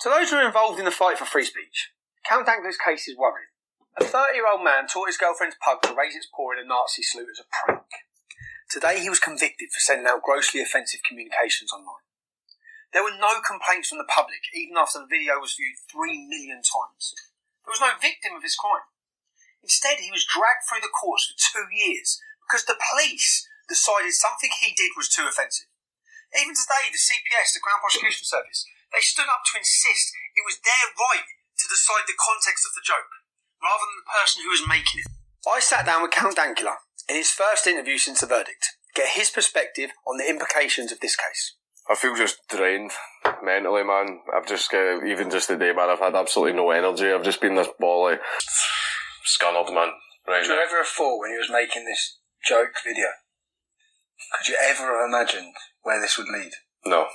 [SPEAKER 4] To those who are involved in the fight for free speech, Count Dankula's case is worrying. A 30-year-old man taught his girlfriend's pug to raise its paw in a Nazi salute as a prank. Today he was convicted for sending out grossly offensive communications online. There were no complaints from the public, even after the video was viewed 3 million times. There was no victim of his crime. Instead, he was dragged through the courts for 2 years because the police decided something he did was too offensive. Even today, the CPS, the Crown Prosecution Service, they stood up to insist it was their right to decide the context of the joke, rather than the person who was making it. I sat down with Count Dankula in his first interview since the verdict, get his perspective on the implications of this case.
[SPEAKER 8] I feel just drained mentally, man. I've just even just today, man, I've had absolutely no energy. I've just been this bally scunnered, man. Right.
[SPEAKER 4] Did you ever have thought when you was making this joke video, could you ever have imagined where this would lead?
[SPEAKER 8] No.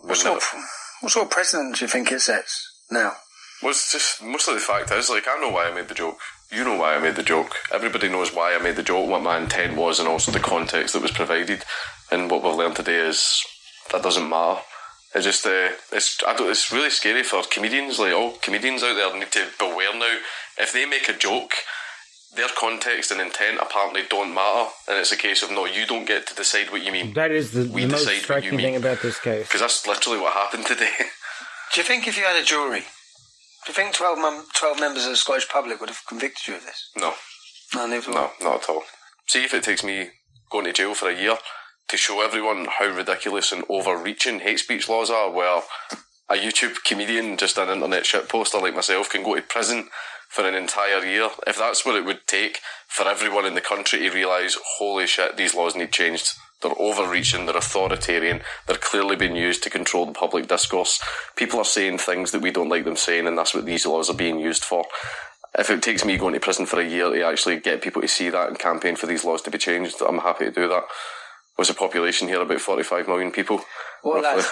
[SPEAKER 4] What sort of precedent do you think it sets now?
[SPEAKER 8] Well, it's just, mostly the fact is, like, I know why I made the joke. You know why I made the joke. Everybody knows why I made the joke, what my intent was, and also the context that was provided. And what we've learned today is that doesn't matter. It's just, it's really scary for comedians. Like, all comedians out there need to beware now. If they make a joke, their context and intent apparently don't matter, and it's a case of, no, you don't get to decide what you mean.
[SPEAKER 1] That is the most striking thing about this case.
[SPEAKER 8] Because that's literally what happened today.
[SPEAKER 4] Do you think if you had a jury, do you think 12 members of the Scottish public would have convicted you of this?
[SPEAKER 8] No.
[SPEAKER 4] No, never.
[SPEAKER 8] No, not at all. See, if it takes me going to jail for a year to show everyone how ridiculous and overreaching hate speech laws are, where a YouTube comedian, just an internet shitposter like myself, can go to prison for an entire year. If that's what it would take for everyone in the country to realise, holy shit, these laws need changed. They're overreaching, they're authoritarian, they're clearly being used to control the public discourse. People are saying things that we don't like them saying, and that's what these laws are being used for. If it takes me going to prison for a year to actually get people to see that and campaign for these laws to be changed, I'm happy to do that. Was the population here about 45 million people?
[SPEAKER 4] What
[SPEAKER 8] roughly?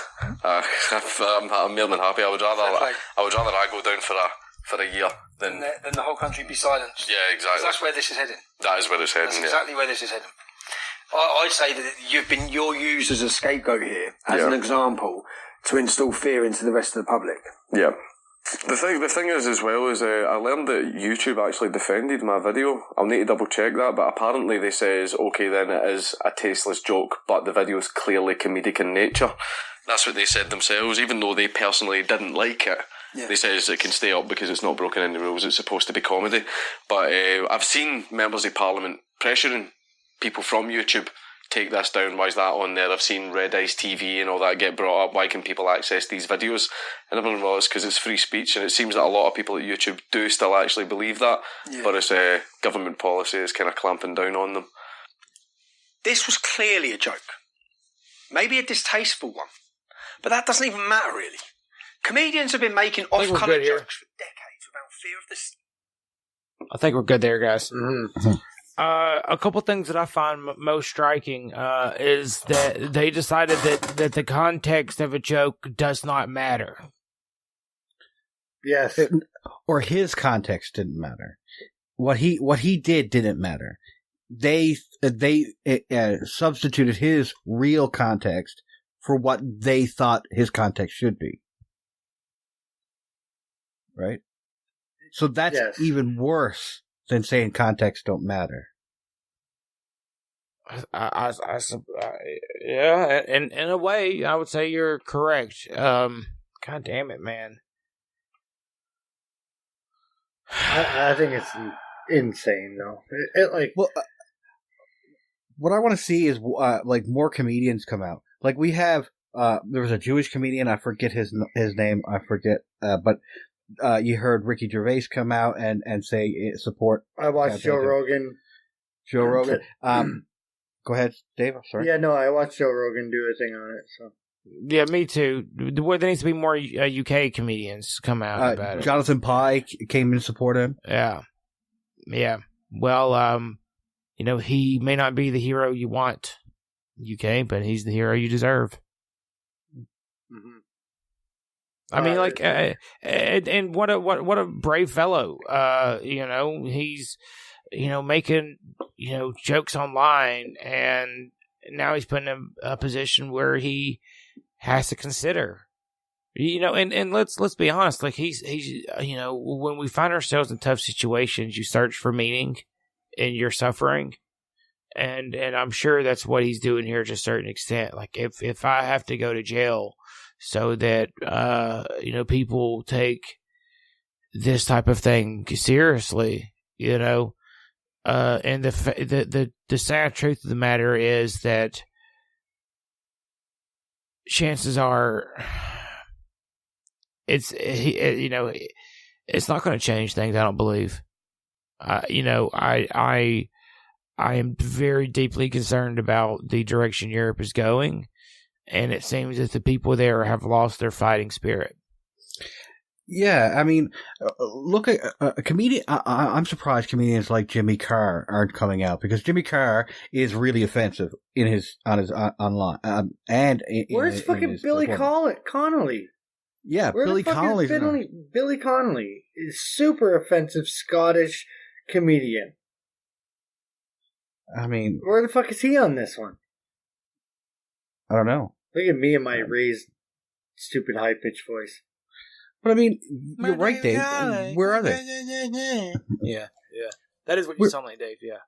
[SPEAKER 8] I'm more than happy. I would rather I go down for a year than
[SPEAKER 4] the whole country be silenced.
[SPEAKER 8] Yeah, exactly.
[SPEAKER 4] That's where this is heading.
[SPEAKER 8] That is where it's heading.
[SPEAKER 4] That's exactly where this is heading. I say that you're used as a scapegoat here, as an example, to instill fear into the rest of the public.
[SPEAKER 8] Yeah. The thing is, as well, is I learned that YouTube actually defended my video. I'll need to double check that, but apparently they says, okay, then it is a tasteless joke, but the video is clearly comedic in nature. That's what they said themselves, even though they personally didn't like it. Yeah. They says it can stay up because it's not broken any rules, it's supposed to be comedy. But I've seen members of Parliament pressuring people from YouTube, take this down, why is that on there? I've seen Red Ice TV and all that get brought up, why can people access these videos? And everyone knows because it's free speech, and it seems that a lot of people at YouTube do still actually believe that, but it's government policy is kind of clamping down on them.
[SPEAKER 4] This was clearly a joke. Maybe a distasteful one, but that doesn't even matter really. Comedians have been making off-colour jokes for decades without fear of this.
[SPEAKER 1] I think we're good there, guys.
[SPEAKER 2] Mm-hmm.
[SPEAKER 1] A couple things that I find most striking is that they decided that the context of a joke does not matter.
[SPEAKER 2] Yes.
[SPEAKER 3] Or his context didn't matter. What he did didn't matter. They substituted his real context for what they thought his context should be. Right? So that's even worse than saying context don't matter.
[SPEAKER 1] Yeah, in a way, I would say you're correct. God damn it, man.
[SPEAKER 2] I think it's insane, though.
[SPEAKER 3] What I want to see is more comedians come out. Like we have, there was a Jewish comedian. I forget his name. But you heard Ricky Gervais come out and say support.
[SPEAKER 2] I watched Joe Rogan.
[SPEAKER 3] Joe Rogan. Go ahead, Dave. I'm sorry.
[SPEAKER 2] Yeah, no, I watched Joe Rogan do a thing on it. So.
[SPEAKER 1] Yeah, me too. There needs to be more UK comedians come out about it.
[SPEAKER 3] Jonathan Pye came in to support him.
[SPEAKER 1] Yeah. Well, he may not be the hero you want, UK, but he's the hero you deserve.
[SPEAKER 2] Mm-hmm.
[SPEAKER 1] I mean, and what a brave fellow. He's making jokes online, and now he's put in a position where he has to consider. And let's be honest. Like he's when we find ourselves in tough situations, you search for meaning in your suffering, and I'm sure that's what he's doing here to a certain extent. Like if I have to go to jail so that people take this type of thing seriously, you know. And the sad truth of the matter is that chances are it's not going to change things. I don't believe. I am very deeply concerned about the direction Europe is going, and it seems that the people there have lost their fighting spirit.
[SPEAKER 3] Yeah, I mean, look at a comedian. I'm surprised comedians like Jimmy Carr aren't coming out, because Jimmy Carr is really offensive online.
[SPEAKER 2] Where's fucking Billy Connolly?
[SPEAKER 3] Yeah,
[SPEAKER 2] Where
[SPEAKER 3] Billy Connolly.
[SPEAKER 2] Billy Connolly is super offensive Scottish comedian.
[SPEAKER 3] I mean,
[SPEAKER 2] where the fuck is he on this one?
[SPEAKER 3] I don't know.
[SPEAKER 2] Look at me and my raised, stupid, high pitched voice.
[SPEAKER 3] But I mean, you're right, Dave. Where are they?
[SPEAKER 1] Yeah. That is what you sound like, Dave. Yeah.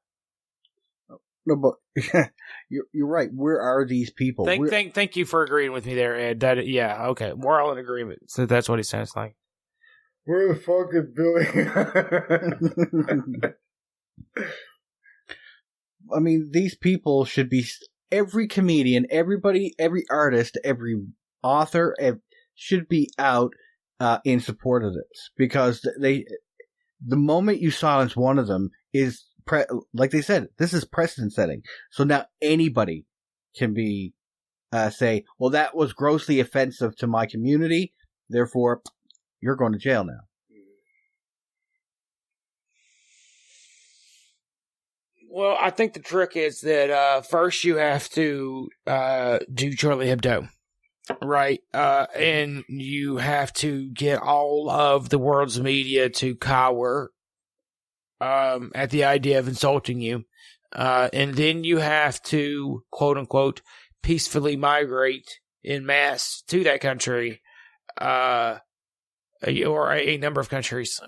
[SPEAKER 3] No, but you're right. Where are these people?
[SPEAKER 1] Thank you for agreeing with me there, Ed. Yeah, okay. We're all in agreement. So that's what he sounds like.
[SPEAKER 2] Where the fuck is Billy?
[SPEAKER 3] I mean, these people should be. Every comedian, everybody, every artist, every author should be out in support of this, because the moment you silence one of them is, like they said, this is precedent setting. So now anybody can be say, well, that was grossly offensive to my community, therefore you're going to jail now.
[SPEAKER 1] Well, I think the trick is that first you have to do Charlie Hebdo, right? And you have to get all of the world's media to cower at the idea of insulting you. And then you have to, quote unquote, peacefully migrate in mass to that country, or a number of countries.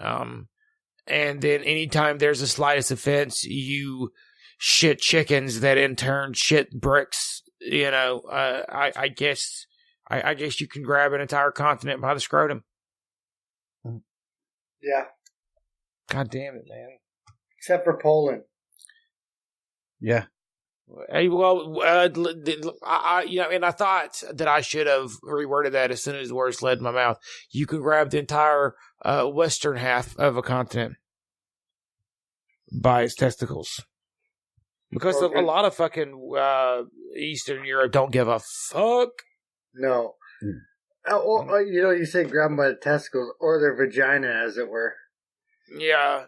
[SPEAKER 1] And then anytime there's the slightest offense, you shit chickens that in turn shit bricks. You know, I guess you can grab an entire continent by the scrotum.
[SPEAKER 2] Yeah.
[SPEAKER 1] God damn it, man.
[SPEAKER 2] Except for Poland.
[SPEAKER 3] Yeah.
[SPEAKER 1] Hey, well, and I thought that I should have reworded that as soon as the words led my mouth. You can grab the entire western half of a continent by its testicles, because a lot of fucking Eastern Europe don't give a fuck.
[SPEAKER 2] No. You say grab them by the testicles or their vagina, as it were.
[SPEAKER 1] Yeah.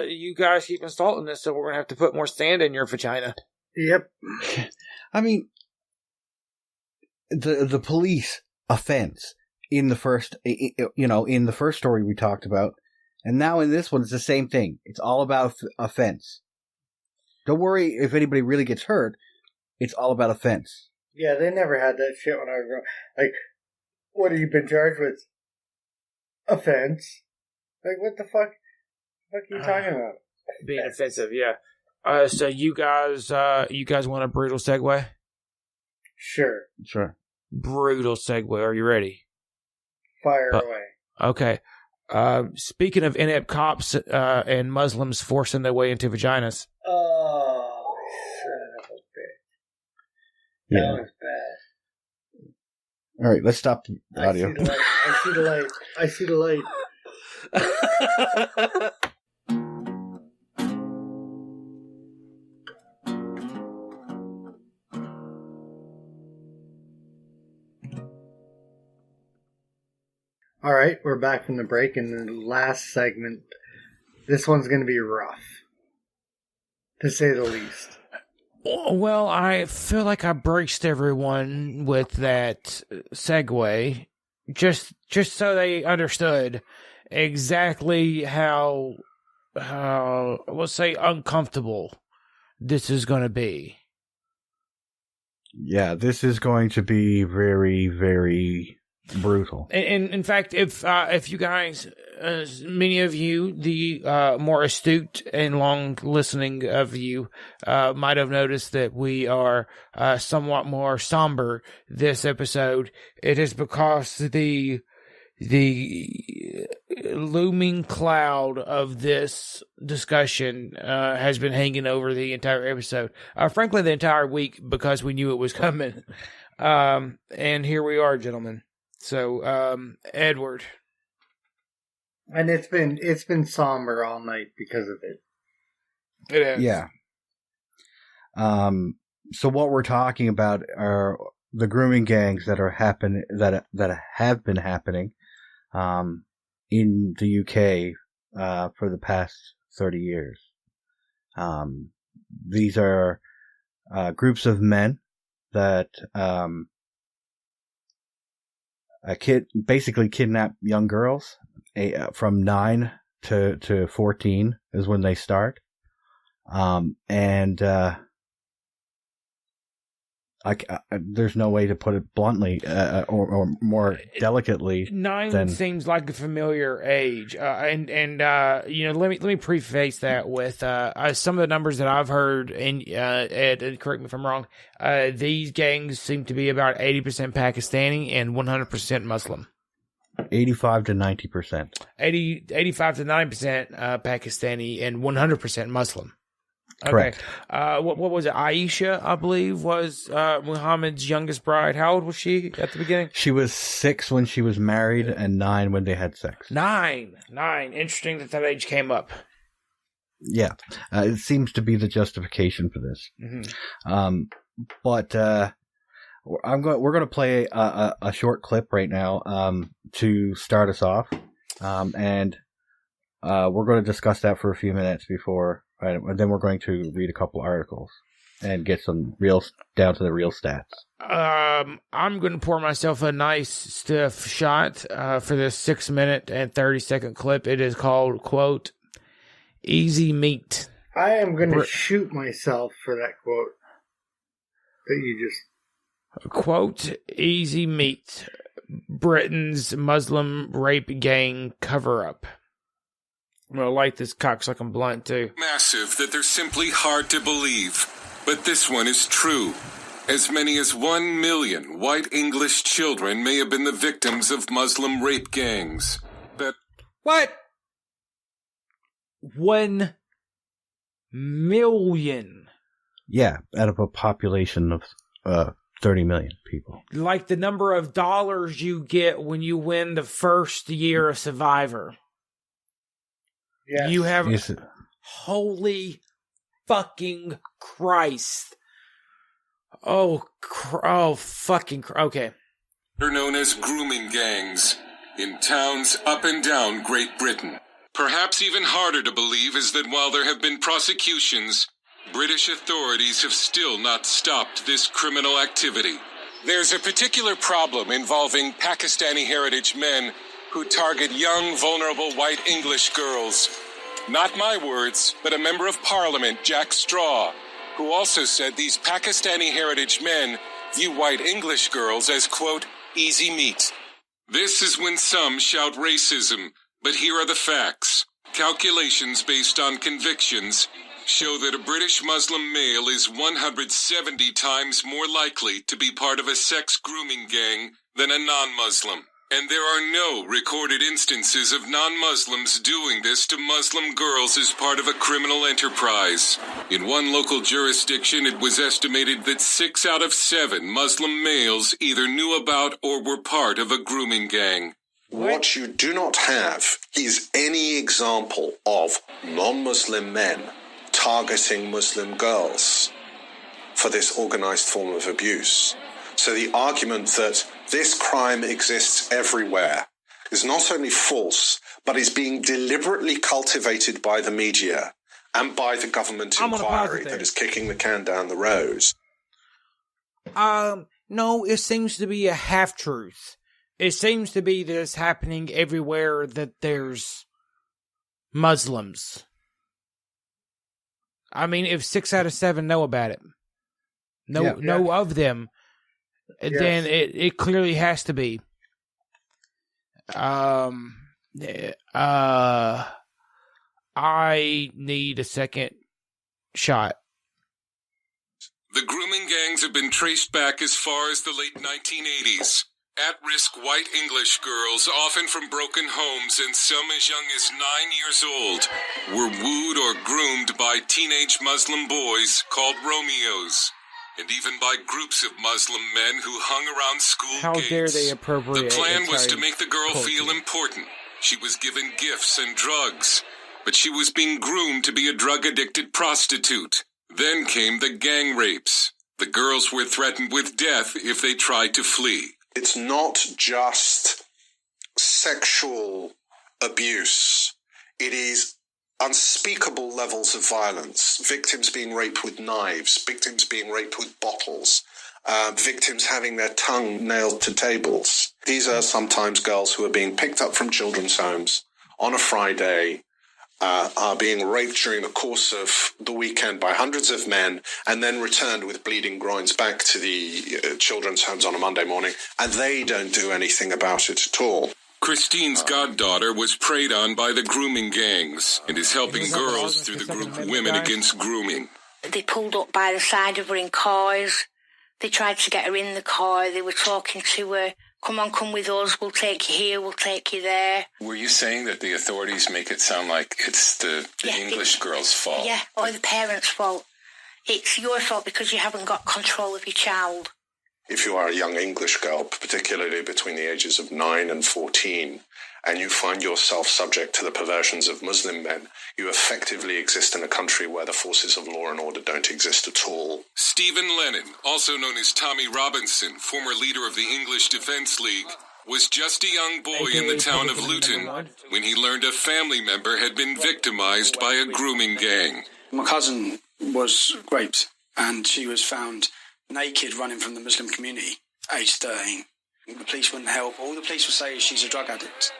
[SPEAKER 1] You guys keep insulting this, so we're gonna have to put more sand in your vagina.
[SPEAKER 2] Yep.
[SPEAKER 3] I mean, the police offense in the first, in the first story we talked about, and now in this one, it's the same thing. It's all about offense. Don't worry if anybody really gets hurt. It's all about offense.
[SPEAKER 2] Yeah, they never had that shit when I was growing. Like, what have you been charged with? Offense. Like, what the fuck? What are you talking about?
[SPEAKER 1] Being offensive, yeah. So you guys want a brutal segue?
[SPEAKER 2] Sure.
[SPEAKER 1] Brutal segue. Are you ready?
[SPEAKER 2] Fire away.
[SPEAKER 1] Okay. Speaking of inept cops and Muslims forcing their way into vaginas.
[SPEAKER 2] Oh, son of a bitch. That was bad.
[SPEAKER 3] All right, let's stop the audio.
[SPEAKER 2] I see the light. All right, we're back from the break, and the last segment, this one's going to be rough, to say the least.
[SPEAKER 1] Well, I feel like I braced everyone with that segue, just so they understood exactly how let's say, uncomfortable this is going to be.
[SPEAKER 3] Yeah, this is going to be very, very brutal.
[SPEAKER 1] And in fact, if you guys, many of you, the more astute and long listening of you, might have noticed that we are somewhat more somber this episode, it is because the looming cloud of this discussion has been hanging over the entire episode. Frankly, the entire week, because we knew it was coming. And here we are, gentlemen. So, Edward.
[SPEAKER 2] And it's been somber all night because of it.
[SPEAKER 1] It is.
[SPEAKER 3] Yeah. So what we're talking about are the grooming gangs that have been happening in the UK for the past 30 years. These are groups of men that basically kidnap young girls from 9 to 14 is when they start. There's no way to put it bluntly or more delicately.
[SPEAKER 1] 9 seems like a familiar age, and let me preface that with some of the numbers that I've heard. And Ed, correct me if I'm wrong. These gangs seem to be about 80% Pakistani and 100% Muslim.
[SPEAKER 3] 85 to 90%.
[SPEAKER 1] 85 to 90% Pakistani and 100% Muslim. Okay.
[SPEAKER 3] Correct.
[SPEAKER 1] What was it? Aisha, I believe, was Muhammad's youngest bride. How old was she at the beginning?
[SPEAKER 3] She was 6 when she was married and 9 when they had sex.
[SPEAKER 1] 9. Interesting that age came up.
[SPEAKER 3] Yeah. It seems to be the justification for this.
[SPEAKER 1] Mm-hmm.
[SPEAKER 3] But we're going to play a short clip right now to start us off. And we're going to discuss that for a few minutes before. Right, and then we're going to read a couple articles and get some down to the real stats.
[SPEAKER 1] I'm going to pour myself a nice stiff shot for this 6-minute and 30-second clip. It is called, quote, Easy Meat.
[SPEAKER 2] I am going to shoot myself for that quote that you just...
[SPEAKER 1] Quote, Easy Meat. Britain's Muslim rape gang cover-up. I'm going to light this cocksucking blunt, too.
[SPEAKER 9] Massive that they're simply hard to believe. But this one is true. As many as 1 million white English children may have been the victims of Muslim rape gangs.
[SPEAKER 1] What? 1 million?
[SPEAKER 3] Yeah, out of a population of 30 million people.
[SPEAKER 1] Like the number of dollars you get when you win the first year of Survivor. Yes. You have...
[SPEAKER 3] Yes.
[SPEAKER 1] Holy fucking Christ. Oh, fucking... Okay.
[SPEAKER 9] They're known as grooming gangs in towns up and down Great Britain. Perhaps even harder to believe is that while there have been prosecutions, British authorities have still not stopped this criminal activity. There's a particular problem involving Pakistani heritage men who target young, vulnerable white English girls. Not my words, but a member of Parliament, Jack Straw, who also said these Pakistani heritage men view white English girls as, quote, easy meat. This is when some shout racism, but here are the facts. Calculations based on convictions show that a British Muslim male is 170 times more likely to be part of a sex grooming gang than a non-Muslim. And there are no recorded instances of non-Muslims doing this to Muslim girls as part of a criminal enterprise. In one local jurisdiction, it was estimated that 6 out of 7 Muslim males either knew about or were part of a grooming gang.
[SPEAKER 10] What you do not have is any example of non-Muslim men targeting Muslim girls for this organized form of abuse. So the argument that this crime exists everywhere is not only false, but is being deliberately cultivated by the media and by the government inquiry that is kicking the can down the road.
[SPEAKER 1] No, it seems to be a half-truth. It seems to be that it's happening everywhere that there's Muslims. I mean, if 6 out of 7 know about it, know of them, then it clearly has to be. I need a second shot.
[SPEAKER 9] The grooming gangs have been traced back as far as the late 1980s. At-risk white English girls, often from broken homes and some as young as 9 years old, were wooed or groomed by teenage Muslim boys called Romeos, and even by groups of Muslim men who hung around school
[SPEAKER 1] How
[SPEAKER 9] gates.
[SPEAKER 1] dare they appropriate
[SPEAKER 9] The plan was to
[SPEAKER 1] entire
[SPEAKER 9] make the girl
[SPEAKER 1] culture.
[SPEAKER 9] feel important. She was given gifts and drugs, but she was being groomed to be a drug-addicted prostitute. Then came the gang rapes. The girls were threatened with death if they tried to flee.
[SPEAKER 10] It's not just sexual abuse. It is unspeakable levels of violence. Victims being raped with knives, victims being raped with bottles, victims having their tongue nailed to tables. These are sometimes girls who are being picked up from children's homes on a Friday, are being raped during the course of the weekend by hundreds of men, and then returned with bleeding groins back to the children's homes on a Monday morning, and they don't do anything about it at all.
[SPEAKER 9] Christine's goddaughter was preyed on by the grooming gangs and is helping girls through the group Women Against Grooming.
[SPEAKER 11] They pulled up by the side of her in cars. They tried to get her in the car. They were talking to her. Come on, come with us. We'll take you here. We'll take you there.
[SPEAKER 9] Were you saying that the authorities make it sound like it's the English girl's fault?
[SPEAKER 11] Yeah, or the parents' fault. It's your fault because you haven't got control of your child.
[SPEAKER 10] If you are a young English girl, particularly between the ages of 9 and 14, and you find yourself subject to the perversions of Muslim men, you effectively exist in a country where the forces of law and order don't exist at all.
[SPEAKER 9] Stephen Lennon, also known as Tommy Robinson, former leader of the English Defence League, was just a young boy in the town of Luton when he learned a family member had been victimized by a grooming gang.
[SPEAKER 4] My cousin was raped, and she was found naked running from the Muslim community, aged 13. The police wouldn't help. All the police would say is she's a drug addict.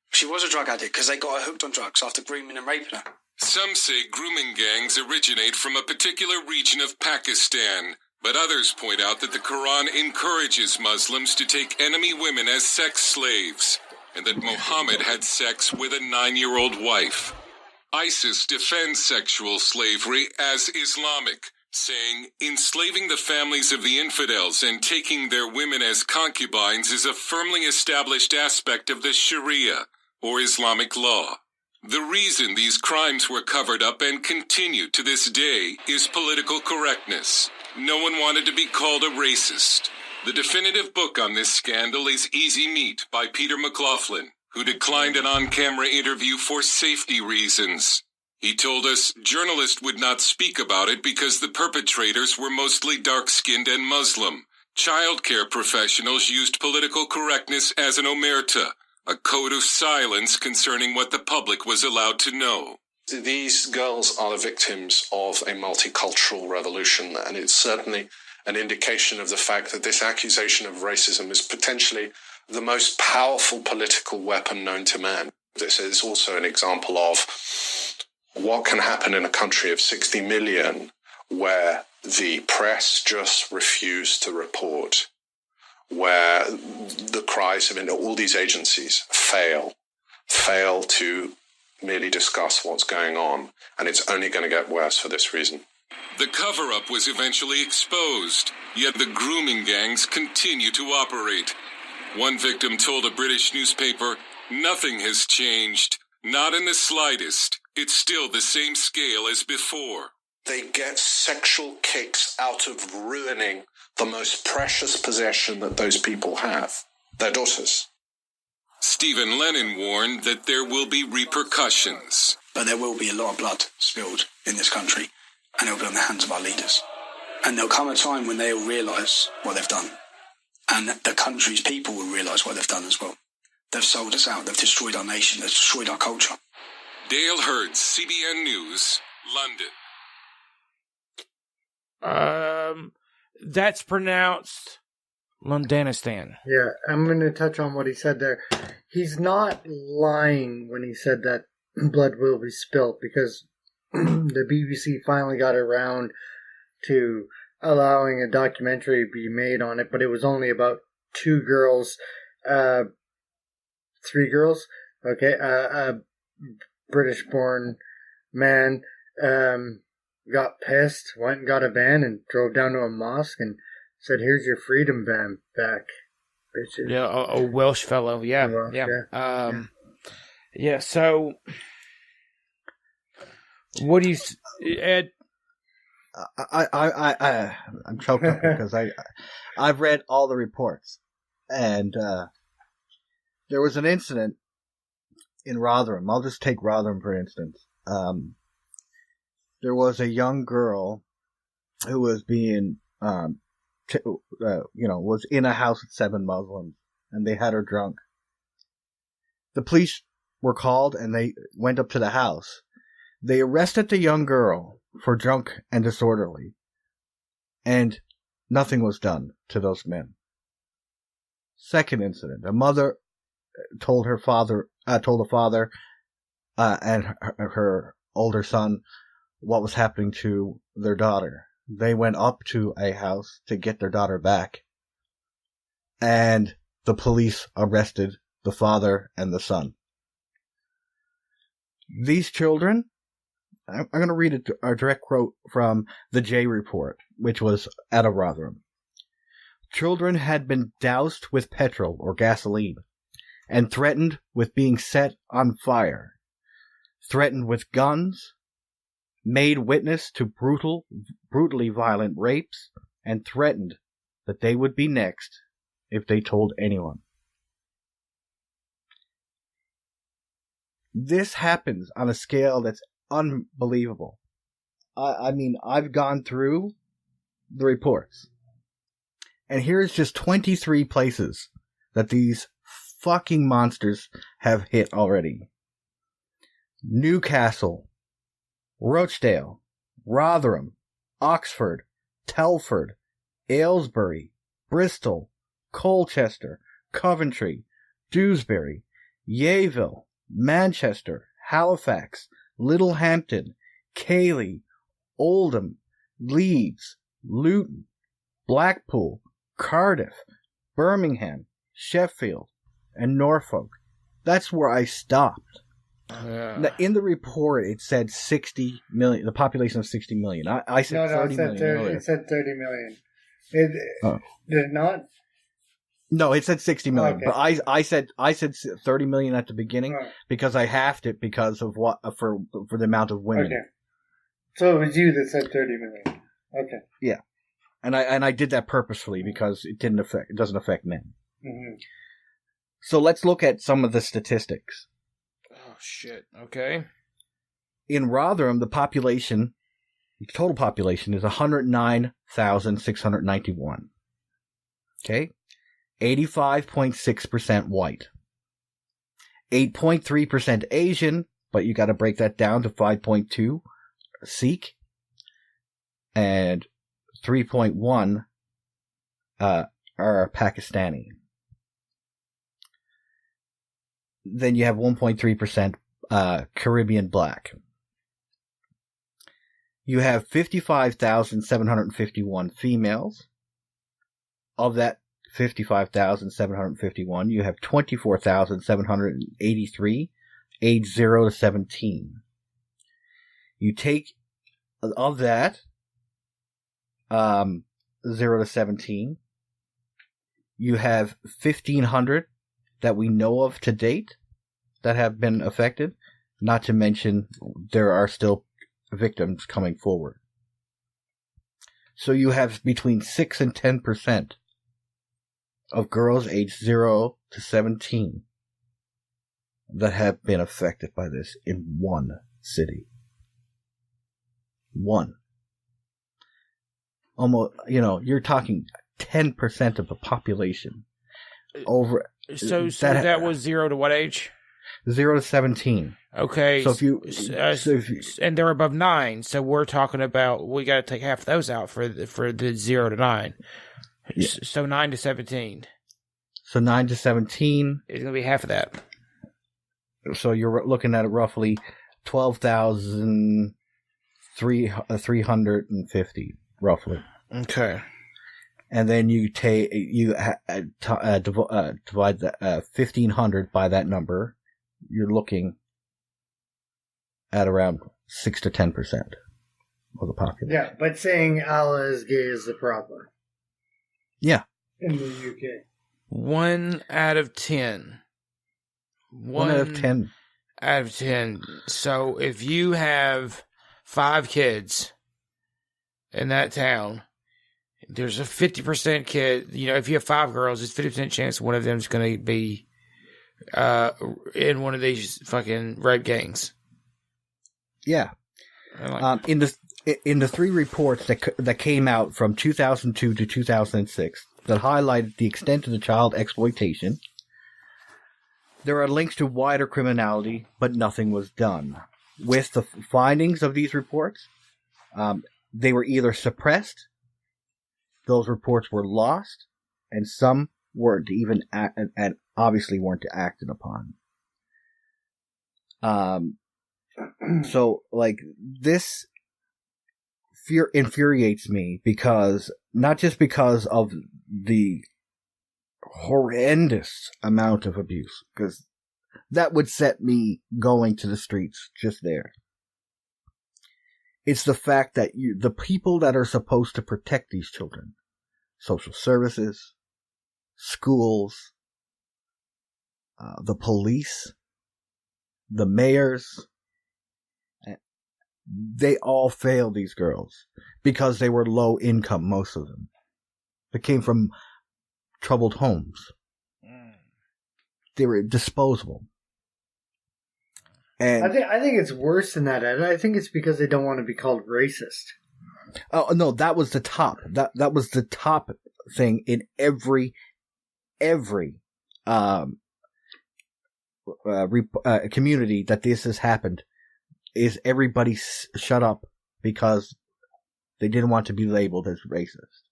[SPEAKER 4] She was a drug addict because they got her hooked on drugs after grooming and raping her.
[SPEAKER 9] Some say grooming gangs originate from a particular region of Pakistan, but others point out that the Quran encourages Muslims to take enemy women as sex slaves, and that Muhammad had sex with a 9-year-old wife. ISIS defends sexual slavery as Islamic, saying enslaving the families of the infidels and taking their women as concubines is a firmly established aspect of the Sharia, or Islamic law. The reason these crimes were covered up and continue to this day is political correctness. No one wanted to be called a racist. The definitive book on this scandal is Easy Meat by Peter McLaughlin, who declined an on-camera interview for safety reasons. He told us journalists would not speak about it because the perpetrators were mostly dark-skinned and Muslim. Childcare professionals used political correctness as an omerta, a code of silence concerning what the public was allowed to know.
[SPEAKER 10] These girls are the victims of a multicultural revolution, and it's certainly an indication of the fact that this accusation of racism is potentially the most powerful political weapon known to man. This is also an example of what can happen in a country of 60 million where the press just refuse to report, where the cries of all these agencies fail to merely discuss what's going on, and it's only going to get worse for this reason.
[SPEAKER 9] The cover-up was eventually exposed, yet the grooming gangs continue to operate. One victim told a British newspaper, "Nothing has changed, not in the slightest. It's still the same scale as before."
[SPEAKER 10] They get sexual kicks out of ruining the most precious possession that those people have, their daughters.
[SPEAKER 9] Stephen Lennon warned that there will be repercussions.
[SPEAKER 4] But there will be a lot of blood spilled in this country, and it'll be on the hands of our leaders. And there'll come a time when they'll realise what they've done. And the country's people will realise what they've done as well. They've sold us out. They've destroyed our nation. They've destroyed our culture.
[SPEAKER 9] Dale Hurd, CBN News, London.
[SPEAKER 1] That's pronounced Londonistan.
[SPEAKER 2] Yeah, I'm going to touch on what he said there. He's not lying when he said that blood will be spilt, because the BBC finally got around to allowing a documentary to be made on it, but it was only about 2 girls, 3 girls, okay, a British-born man got pissed, went and got a van and drove down to a mosque and said, "Here's your freedom van back, bitches.
[SPEAKER 1] Yeah, a Welsh fellow. Yeah,
[SPEAKER 2] Welsh,
[SPEAKER 1] yeah. Yeah. So, what do you, Ed?
[SPEAKER 3] I'm choked up because I've read all the reports, and there was an incident in Rotherham. I'll just take Rotherham for instance. There was a young girl who was being, was in a house with 7 Muslims, and they had her drunk. The police were called, and they went up to the house. They arrested the young girl for drunk and disorderly, and nothing was done to those men. Second incident: a mother told the father and her older son what was happening to their daughter. They went up to a house to get their daughter back, and the police arrested the father and the son. These children, I'm going to read a direct quote from the J report, which was out of Rotherham. Children had been doused with petrol or gasoline and threatened with being set on fire, threatened with guns, made witness to brutally violent rapes, and threatened that they would be next if they told anyone. This happens on a scale that's unbelievable. I mean, I've gone through the reports, and here's just 23 places that these fucking monsters have hit already. Newcastle, Rochdale, Rotherham, Oxford, Telford, Aylesbury, Bristol, Colchester, Coventry, Dewsbury, Yeovil, Manchester, Halifax, Littlehampton, Cayley, Oldham, Leeds, Luton, Blackpool, Cardiff, Birmingham, Sheffield, and Norfolk. That's where I stopped. Now, in the report, it said 60 million, the population of 60 million. I said 30 million.
[SPEAKER 2] It said 30 million. Did it not?
[SPEAKER 3] No, it said 60 million,
[SPEAKER 2] Okay.
[SPEAKER 3] but I said 30 million at the beginning because I halved it because of what for the amount of women.
[SPEAKER 2] Okay. So it was you that said 30 million. Okay.
[SPEAKER 3] Yeah, and I did that purposefully because it doesn't affect men.
[SPEAKER 2] Mm-hmm.
[SPEAKER 3] So let's look at some of the statistics.
[SPEAKER 1] Oh shit. Okay.
[SPEAKER 3] In Rotherham, the total population is 109,691. Okay. 85.6% white. 8.3% Asian, but you gotta break that down to 5.2 Sikh. And 3.1 are Pakistani. Then you have 1.3% Caribbean black. You have 55,751 females. Of that 55,751, you have 24,783 age 0 to 17. You take of that 0 to 17, you have 1,500 that we know of to date that have been affected, not to mention there are still victims coming forward. So you have between 6 and 10% of girls aged 0 to 17 that have been affected by this in one city. One. Almost, you're talking 10% of the population.
[SPEAKER 1] So that was 0 to what age?
[SPEAKER 3] 0 to 17.
[SPEAKER 1] Okay.
[SPEAKER 3] So if you
[SPEAKER 1] and they're above 9, so we're talking about we got to take half those out for the 0 to 9. Yeah. So 9 to 17.
[SPEAKER 3] So 9 to 17
[SPEAKER 1] is going to be half of that.
[SPEAKER 3] So you're looking at roughly 12,350 roughly.
[SPEAKER 1] Okay.
[SPEAKER 3] And then you divide the 1,500 by that number. You're looking at around 6 to 10% of the population.
[SPEAKER 2] Yeah, but saying Allah is gay is the problem.
[SPEAKER 3] Yeah.
[SPEAKER 2] In the UK.
[SPEAKER 1] 1 out of 10.
[SPEAKER 3] 1 out of 10.
[SPEAKER 1] Out of 10. So if you have 5 kids in that town, there's a 50% kid. You know, if you have 5 girls, there's 50% chance one of them is going to be in one of these fucking rape gangs.
[SPEAKER 3] Yeah. In the 3 reports that came out from 2002 to 2006 that highlighted the extent of the child exploitation, there are links to wider criminality, but nothing was done. With the findings of these reports, they were either suppressed, those reports were lost, and some weren't even and obviously weren't acted upon. So, like, this infuriates me because, not just because of the horrendous amount of abuse, because that would set me going to the streets just there. It's the fact that the people that are supposed to protect these children, social services, schools, the police, the mayors, they all failed these girls because they were low income, most of them. They came from troubled homes. They were disposable. And
[SPEAKER 2] I think it's worse than that, Ed. I think it's because they don't want to be called racist.
[SPEAKER 3] Oh no, that was the top. That was the top thing in every community that this has happened. Is everybody shut up because they didn't want to be labeled as racist.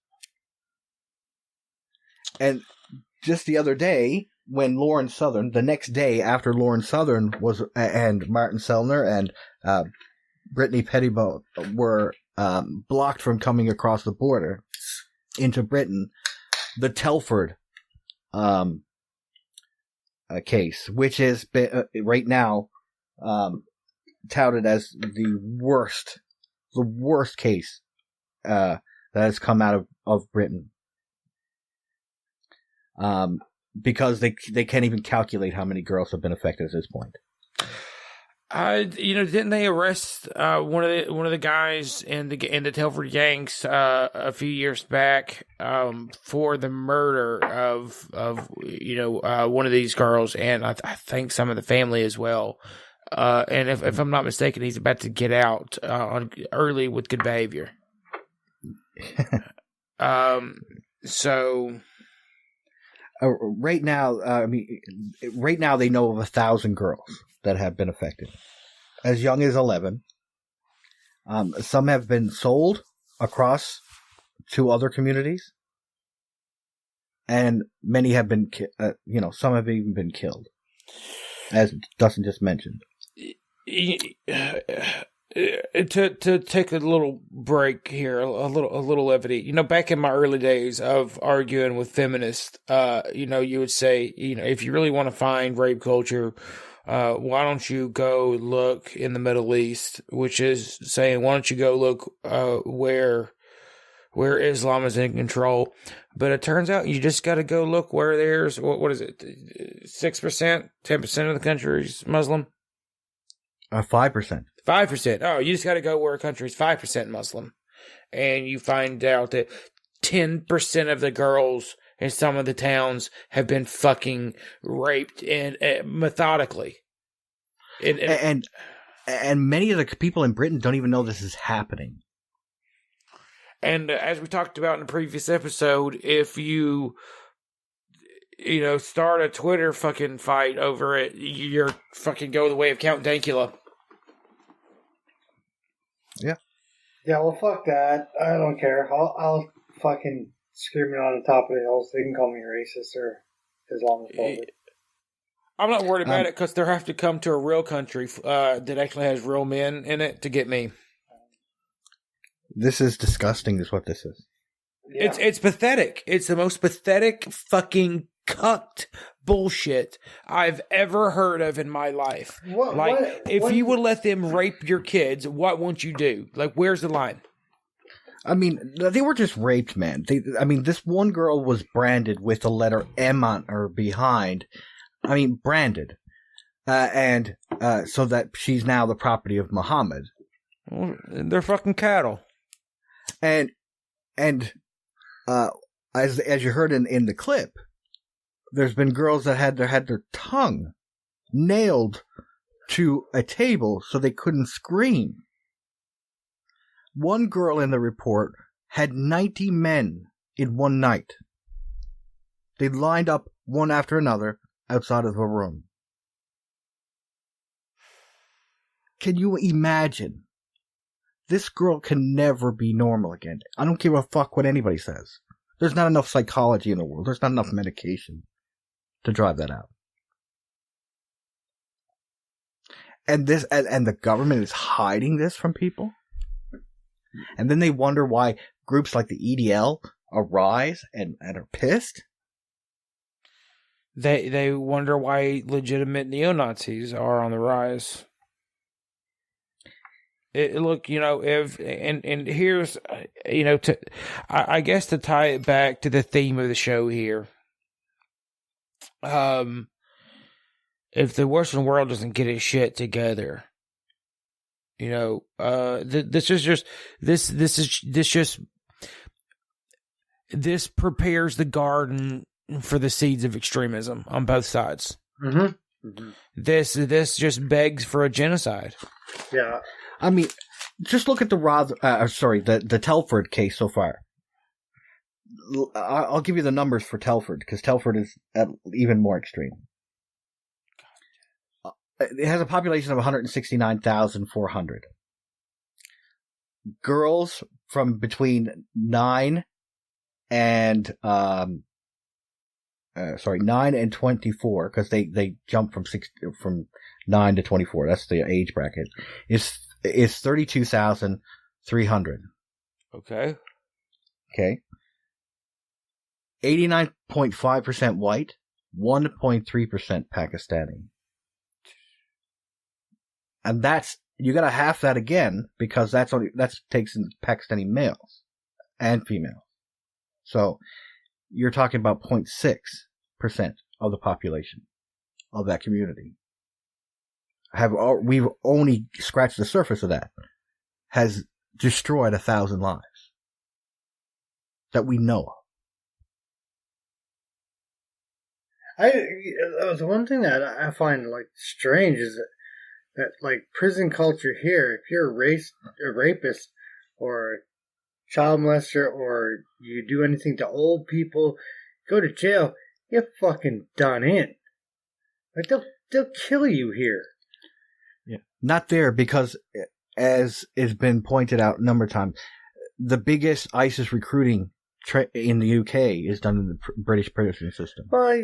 [SPEAKER 3] And just the other day, when Lauren Southern, the next day after Lauren Southern was, and Martin Sellner and Brittany Pettibone were blocked from coming across the border into Britain, the Telford case, which is right now touted as the worst case that has come out of Britain. Because they can't even calculate how many girls have been affected at this point.
[SPEAKER 1] Didn't they arrest one of the guys in the Telford gangs a few years back for the murder of one of these girls, and I think some of the family as well. And if I'm not mistaken, he's about to get out early with good behavior. So.
[SPEAKER 3] Right now, right now they know of 1,000 girls that have been affected, as young as 11. Some have been sold across to other communities, and many have been, some have even been killed, as Dustin just mentioned.
[SPEAKER 1] To take a little break here, a little levity. Back in my early days of arguing with feminists, you would say, if you really want to find rape culture, why don't you go look in the Middle East? Which is saying, why don't you go look where Islam is in control? But it turns out you just got to go look where there's what is it, 6%, 10% of the country is Muslim.
[SPEAKER 3] 5%.
[SPEAKER 1] 5%. Oh, you just got to go where a country is 5% Muslim. And you find out that 10% of the girls in some of the towns have been fucking raped and methodically.
[SPEAKER 3] And many of the people in Britain don't even know this is happening.
[SPEAKER 1] And as we talked about in the previous episode, if you start a Twitter fucking fight over it, you're fucking go the way of Count Dankula.
[SPEAKER 3] Yeah.
[SPEAKER 2] Yeah, well, fuck that. I don't care. I'll fucking scream it on the top of the hill so they can call me racist or Islamophobic.
[SPEAKER 1] I'm not worried about it because they'll have to come to a real country that actually has real men in it to get me.
[SPEAKER 3] This is disgusting, is what this is.
[SPEAKER 1] Yeah. It's pathetic. It's the most pathetic fucking cucked bullshit I've ever heard of in my life. If you would let them rape your kids, what won't you do? Like, where's the line?
[SPEAKER 3] I mean, they were just raped, man. This one girl was branded with the letter M on her behind. I mean, branded. And so that she's now the property of Muhammad.
[SPEAKER 1] Well, they're fucking cattle.
[SPEAKER 3] And as you heard in the clip, there's been girls that had their tongue nailed to a table so they couldn't scream. One girl in the report had 90 men in one night. They lined up one after another outside of a room. Can you imagine? This girl can never be normal again. I don't give a fuck what anybody says. There's not enough psychology in the world. There's not enough medication to drive that out. And the government is hiding this from people. And then they wonder why groups like the EDL arise and are pissed.
[SPEAKER 1] They wonder why legitimate neo-Nazis are on the rise. Look, and here's, I guess to tie it back to the theme of the show here. If the Western world doesn't get its shit together, this prepares the garden for the seeds of extremism on both sides.
[SPEAKER 2] Mm-hmm. Mm-hmm.
[SPEAKER 1] This just begs for a genocide.
[SPEAKER 2] Yeah.
[SPEAKER 3] I mean, just look at the Telford case so far. I'll give you the numbers for Telford, because Telford is even more extreme. It has a population of 169,400. Girls from between 9 and 24, because they jump from 9 to 24. That's the age bracket. Is 32,300.
[SPEAKER 1] Okay.
[SPEAKER 3] 89.5% white, 1.3% Pakistani. And you gotta half that again, because that takes in Pakistani males and females. So you're talking about 0.6% of the population of that community. We've only scratched the surface of that. Has destroyed 1,000 lives that we know of.
[SPEAKER 2] The one thing that I find strange is that prison culture here, if you're a rapist or a child molester, or you do anything to old people, go to jail, you're fucking done in. They'll kill you here.
[SPEAKER 3] Yeah. Not there, because as has been pointed out a number of times, the biggest ISIS recruiting in the UK is done in the British prison system.
[SPEAKER 2] Well,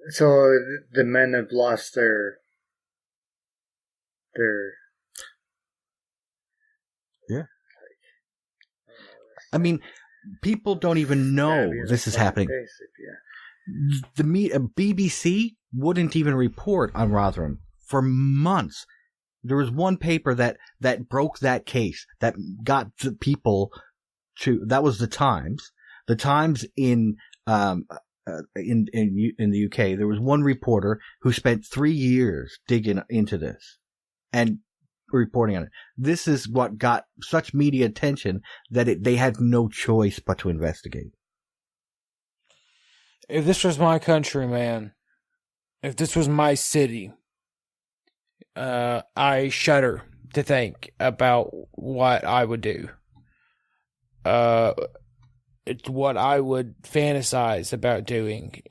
[SPEAKER 2] so the men have lost their.
[SPEAKER 3] Yeah. I mean, people don't even know this is happening. The BBC wouldn't even report on Rotherham for months. There was one paper that broke that case, that got the people to. That was the Times. The Times in the UK. There was one reporter who spent 3 years digging into this and reporting on it. This is what got such media attention that they had no choice but to investigate.
[SPEAKER 1] If this was my country, man, if this was my city, I shudder to think about what I would do. It's what I would fantasize about doing.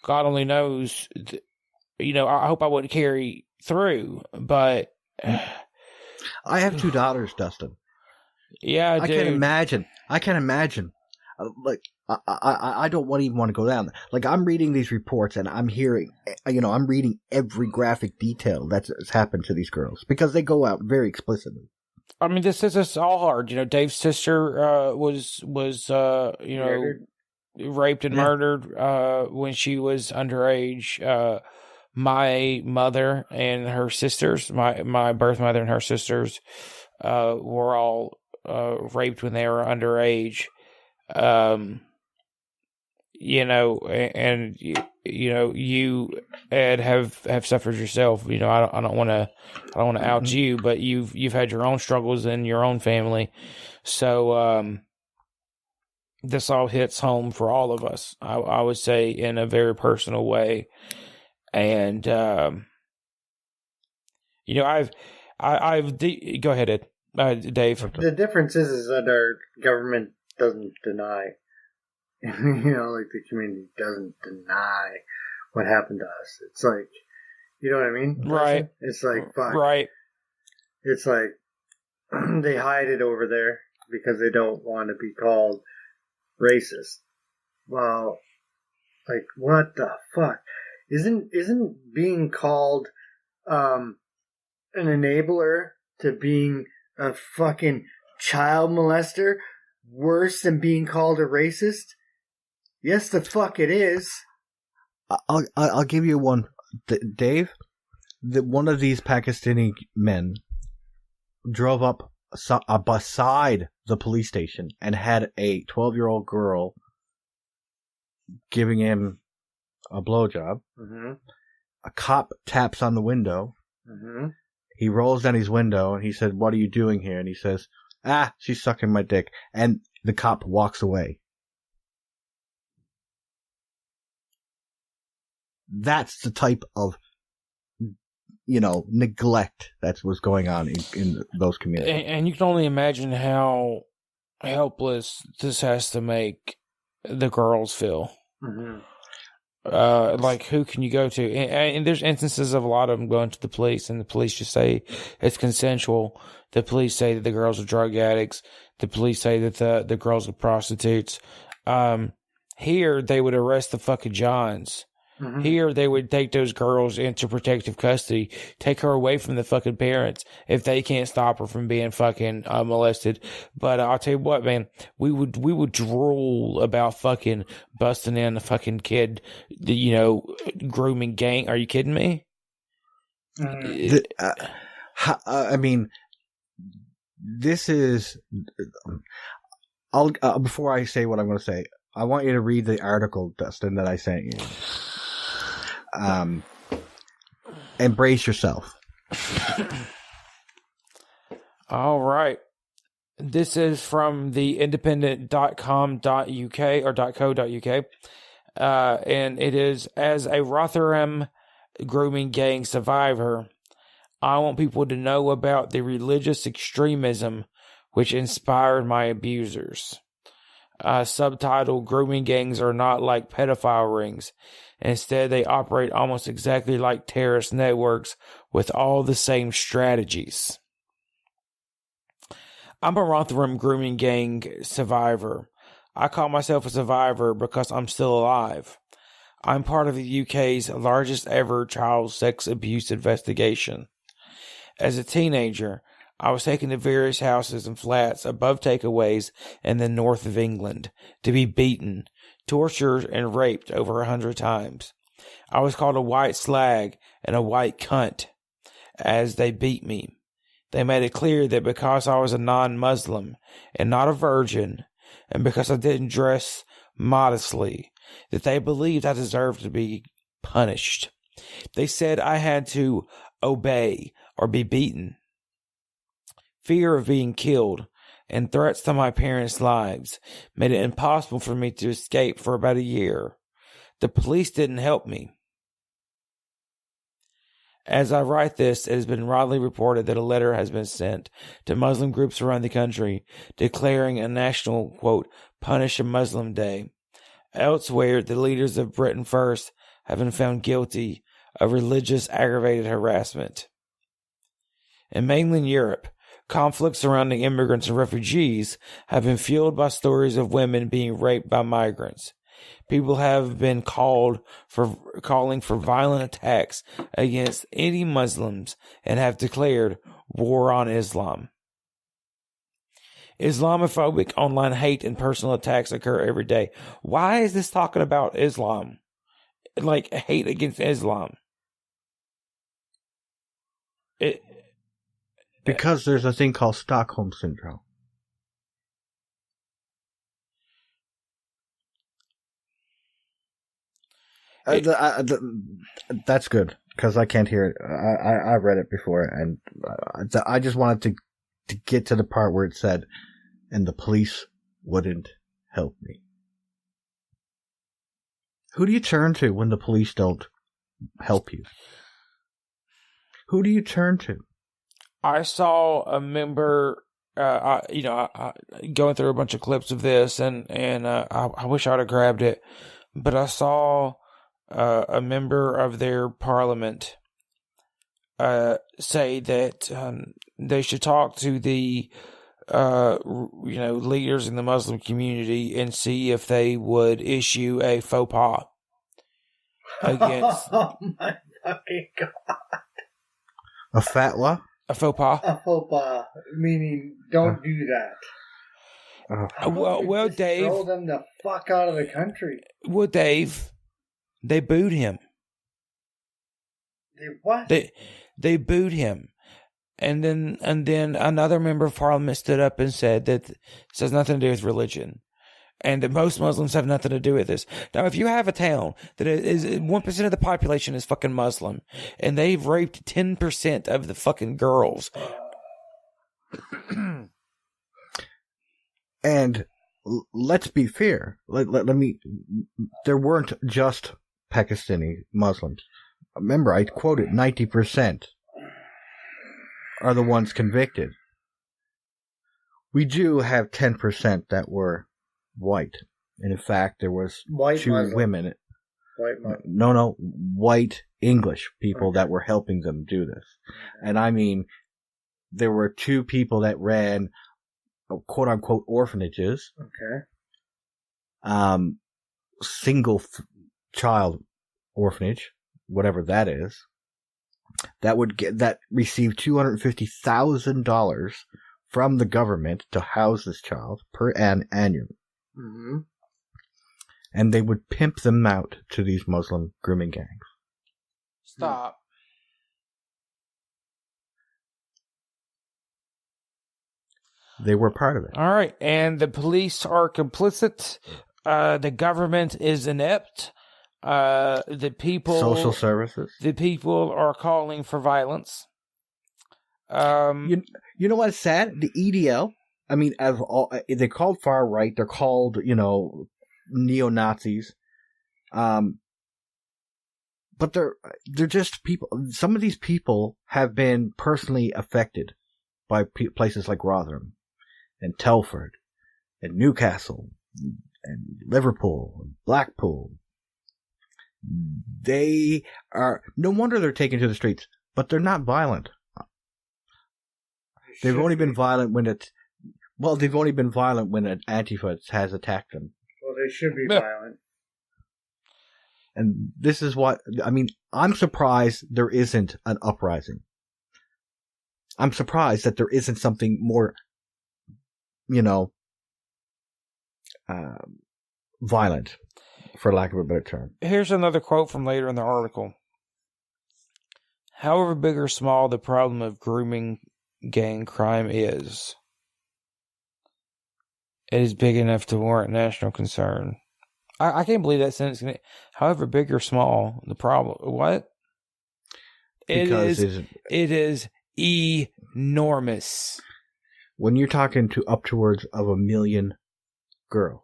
[SPEAKER 1] God only knows. I hope I wouldn't carry through, but
[SPEAKER 3] I have 2 daughters, Dustin.
[SPEAKER 1] Yeah,
[SPEAKER 3] I can't imagine. I don't even want to go down there. I'm reading these reports and I'm hearing, I'm reading every graphic detail that's happened to these girls, because they go out very explicitly.
[SPEAKER 1] I mean, this is all hard. Dave's sister was raped and murdered when she was underage. my mother and her sisters, my birth mother and her sisters, were all raped when they were underage. You know, and you know, you, Ed, have suffered yourself. You know, I don't want to out you, but you've had your own struggles in your own family. So this all hits home for all of us. I would say in a very personal way. And you know, I've go ahead, Ed. Dave.
[SPEAKER 2] The difference is that our government doesn't deny. You know, like the community doesn't deny what happened to us. It's like, you know what I mean?
[SPEAKER 1] Right.
[SPEAKER 2] It's like, fuck.
[SPEAKER 1] Right.
[SPEAKER 2] It's like, they hide it over there because they don't want to be called racist. Well, like, what the fuck? Isn't being called, an enabler to being a fucking child molester worse than being called a racist? Yes, the fuck it is.
[SPEAKER 3] I'll give you one, Dave. One of these Pakistani men drove up beside the police station and had a 12-year-old girl giving him a blowjob.
[SPEAKER 2] Mm-hmm.
[SPEAKER 3] A cop taps on the window.
[SPEAKER 2] Mm-hmm.
[SPEAKER 3] He rolls down his window and he said, "What are you doing here?" And he says, "She's sucking my dick." And the cop walks away. That's the type of, you know, neglect that was going on in those communities.
[SPEAKER 1] And you can only imagine how helpless this has to make the girls feel.
[SPEAKER 2] Mm-hmm.
[SPEAKER 1] Like, who can you go to? And there's instances of a lot of them going to the police, and the police just say it's consensual. The police say that the girls are drug addicts. The police say that the girls are prostitutes. Here, they would arrest the fucking Johns. Mm-hmm. Here, they would take those girls into protective custody, take her away from the fucking parents if they can't stop her from being fucking molested. But I'll tell you what, man, we would drool about fucking busting in a fucking kid, you know, grooming gang. Are you kidding me?
[SPEAKER 3] I mean, this is. I'll before I say what I'm going to say, I want you to read the article, Dustin, that I sent you. Embrace yourself.
[SPEAKER 1] All right. This is from the independent.com.uk or .co.uk. And it is, as a Rotherham grooming gang survivor, I want people to know about the religious extremism which inspired my abusers. Subtitle: Grooming gangs are not like pedophile rings. Instead, they operate almost exactly like terrorist networks with all the same strategies. I'm a Rotherham grooming gang survivor. I call myself a survivor because I'm still alive. I'm part of the UK's largest ever child sex abuse investigation. As a teenager, I was taken to various houses and flats above takeaways in the north of England to be beaten, tortured, and raped over 100 times. I was called a white slag and a white cunt as they beat me. They made it clear that because I was a non-Muslim and not a virgin, and because I didn't dress modestly, that they believed I deserved to be punished. They said I had to obey or be beaten. Fear of being killed and threats to my parents' lives made it impossible for me to escape for about a year. The police didn't help me. As I write this, it has been widely reported that a letter has been sent to Muslim groups around the country declaring a national, quote, Punish a Muslim Day. Elsewhere, the leaders of Britain First have been found guilty of religious aggravated harassment. In mainland Europe, conflicts surrounding immigrants and refugees have been fueled by stories of women being raped by migrants. People have been calling for violent attacks against any Muslims and have declared war on Islam. Islamophobic online hate and personal attacks occur every day. Why is this talking about Islam? Like, hate against Islam?
[SPEAKER 3] Because there's a thing called Stockholm Syndrome. That's good, because I can't hear it. I read it before, and I just wanted to get to the part where it said, and the police wouldn't help me. Who do you turn to when the police don't help you? Who do you turn to?
[SPEAKER 1] I saw a member, going through a bunch of clips of this, and I wish I'd have grabbed it, but I saw a member of their parliament say that they should talk to the leaders in the Muslim community and see if they would issue a faux pas against.
[SPEAKER 2] Oh my fucking god!
[SPEAKER 3] A fatwa?
[SPEAKER 1] A faux pas?
[SPEAKER 2] A faux pas, meaning don't do that.
[SPEAKER 1] Well, Dave,
[SPEAKER 2] throw them the fuck out of the country.
[SPEAKER 1] Well, Dave, they booed him.
[SPEAKER 2] They what?
[SPEAKER 1] They booed him. And then another member of parliament stood up and said that this has nothing to do with religion, and that most Muslims have nothing to do with this. Now, if you have a town that is 1% of the population is fucking Muslim, and they've raped 10% of the fucking girls,
[SPEAKER 3] and let's be fair. Let me. There weren't just Pakistani Muslims. Remember, I quoted 90%. Are the ones convicted. We do have 10% that were white. And in fact, there was
[SPEAKER 2] white
[SPEAKER 3] two
[SPEAKER 2] Muslim.
[SPEAKER 3] women.
[SPEAKER 2] White Muslim.
[SPEAKER 3] No, white English people that were helping them do this. And I mean, there were two people that ran quote unquote orphanages.
[SPEAKER 2] Okay.
[SPEAKER 3] Single child orphanage, whatever that is. That received $250,000 from the government to house this child per annually.
[SPEAKER 2] Mm-hmm.
[SPEAKER 3] And they would pimp them out to these Muslim grooming gangs.
[SPEAKER 1] Stop.
[SPEAKER 3] They were part of it.
[SPEAKER 1] All right, and the police are complicit. The government is inept. The people,
[SPEAKER 3] social services.
[SPEAKER 1] The people are calling for violence.
[SPEAKER 3] You know what's sad? The EDL. I mean, they're called far right. They're called neo-Nazis. But they're just people. Some of these people have been personally affected by places like Rotherham and Telford and Newcastle and Liverpool and Blackpool. They are, no wonder they're taken to the streets, but they're not violent. They've only been violent when they've only been violent when an Antifa has attacked them.
[SPEAKER 2] Well, they should be violent.
[SPEAKER 3] And this is what, I mean, I'm surprised there isn't an uprising. I'm surprised that there isn't something more, violent, for lack of a better term.
[SPEAKER 1] Here's another quote from later in the article. However big or small the problem of grooming gang crime is, it is big enough to warrant national concern. I can't believe that sentence. However big or small the problem. What? It is enormous.
[SPEAKER 3] When you're talking to upwards of 1 million girls.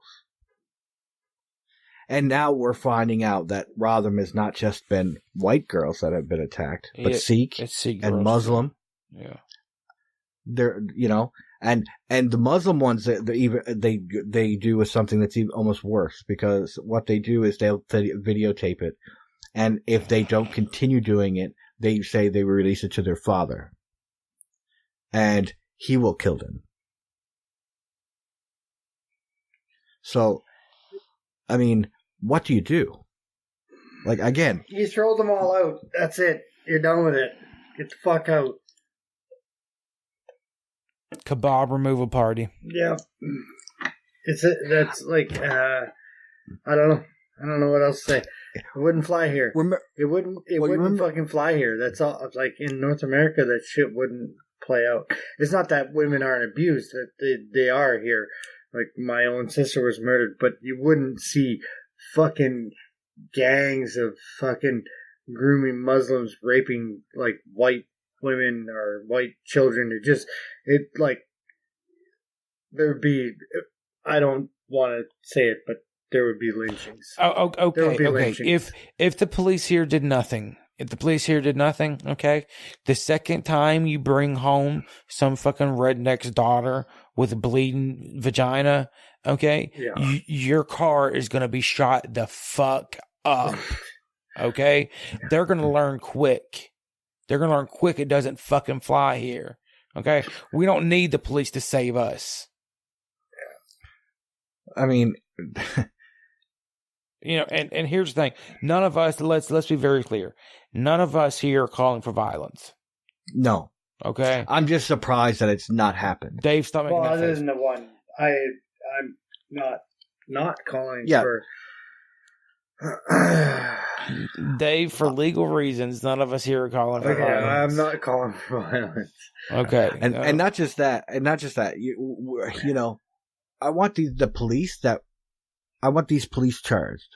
[SPEAKER 3] And now we're finding out that Rotherham has not just been white girls that have been attacked, but Sikh and Muslim.
[SPEAKER 1] Yeah.
[SPEAKER 3] They're, and the Muslim ones, they do is something that's even almost worse, because what they do is they'll videotape it. And if they don't continue doing it, they say they will release it to their father. And he will kill them. So, I mean, what do you do? Like, again.
[SPEAKER 2] You throw them all out. That's it. You're done with it. Get the fuck out.
[SPEAKER 1] Kebab removal party.
[SPEAKER 2] Yeah. That's like, I don't know. I don't know what else to say. It wouldn't fly here. It wouldn't fucking fly here. That's all. Like in North America, that shit wouldn't play out. It's not that women aren't abused. They are here. Like my own sister was murdered, but you wouldn't see fucking gangs of fucking grooming Muslims raping like white women or white children. There'd be, I don't want to say it, but there would be lynchings.
[SPEAKER 1] Oh, okay.
[SPEAKER 2] Lynchings.
[SPEAKER 1] If the police here did nothing, okay, the second time you bring home some fucking redneck's daughter with a bleeding vagina, okay, your car is gonna be shot the fuck up. Okay, they're gonna learn quick. It doesn't fucking fly here. Okay, we don't need the police to save us.
[SPEAKER 3] I mean,
[SPEAKER 1] and here's the thing: none of us. Let's be very clear. None of us here are calling for violence.
[SPEAKER 3] No.
[SPEAKER 1] Okay.
[SPEAKER 3] I'm just surprised that it's not happened.
[SPEAKER 1] Dave, stop making that face.
[SPEAKER 2] Other than the one, I'm not calling for.
[SPEAKER 1] Dave, for legal reasons, none of us here are calling for violence.
[SPEAKER 2] I'm not calling for violence.
[SPEAKER 1] Okay,
[SPEAKER 3] and not just that. I want the police I want these police charged.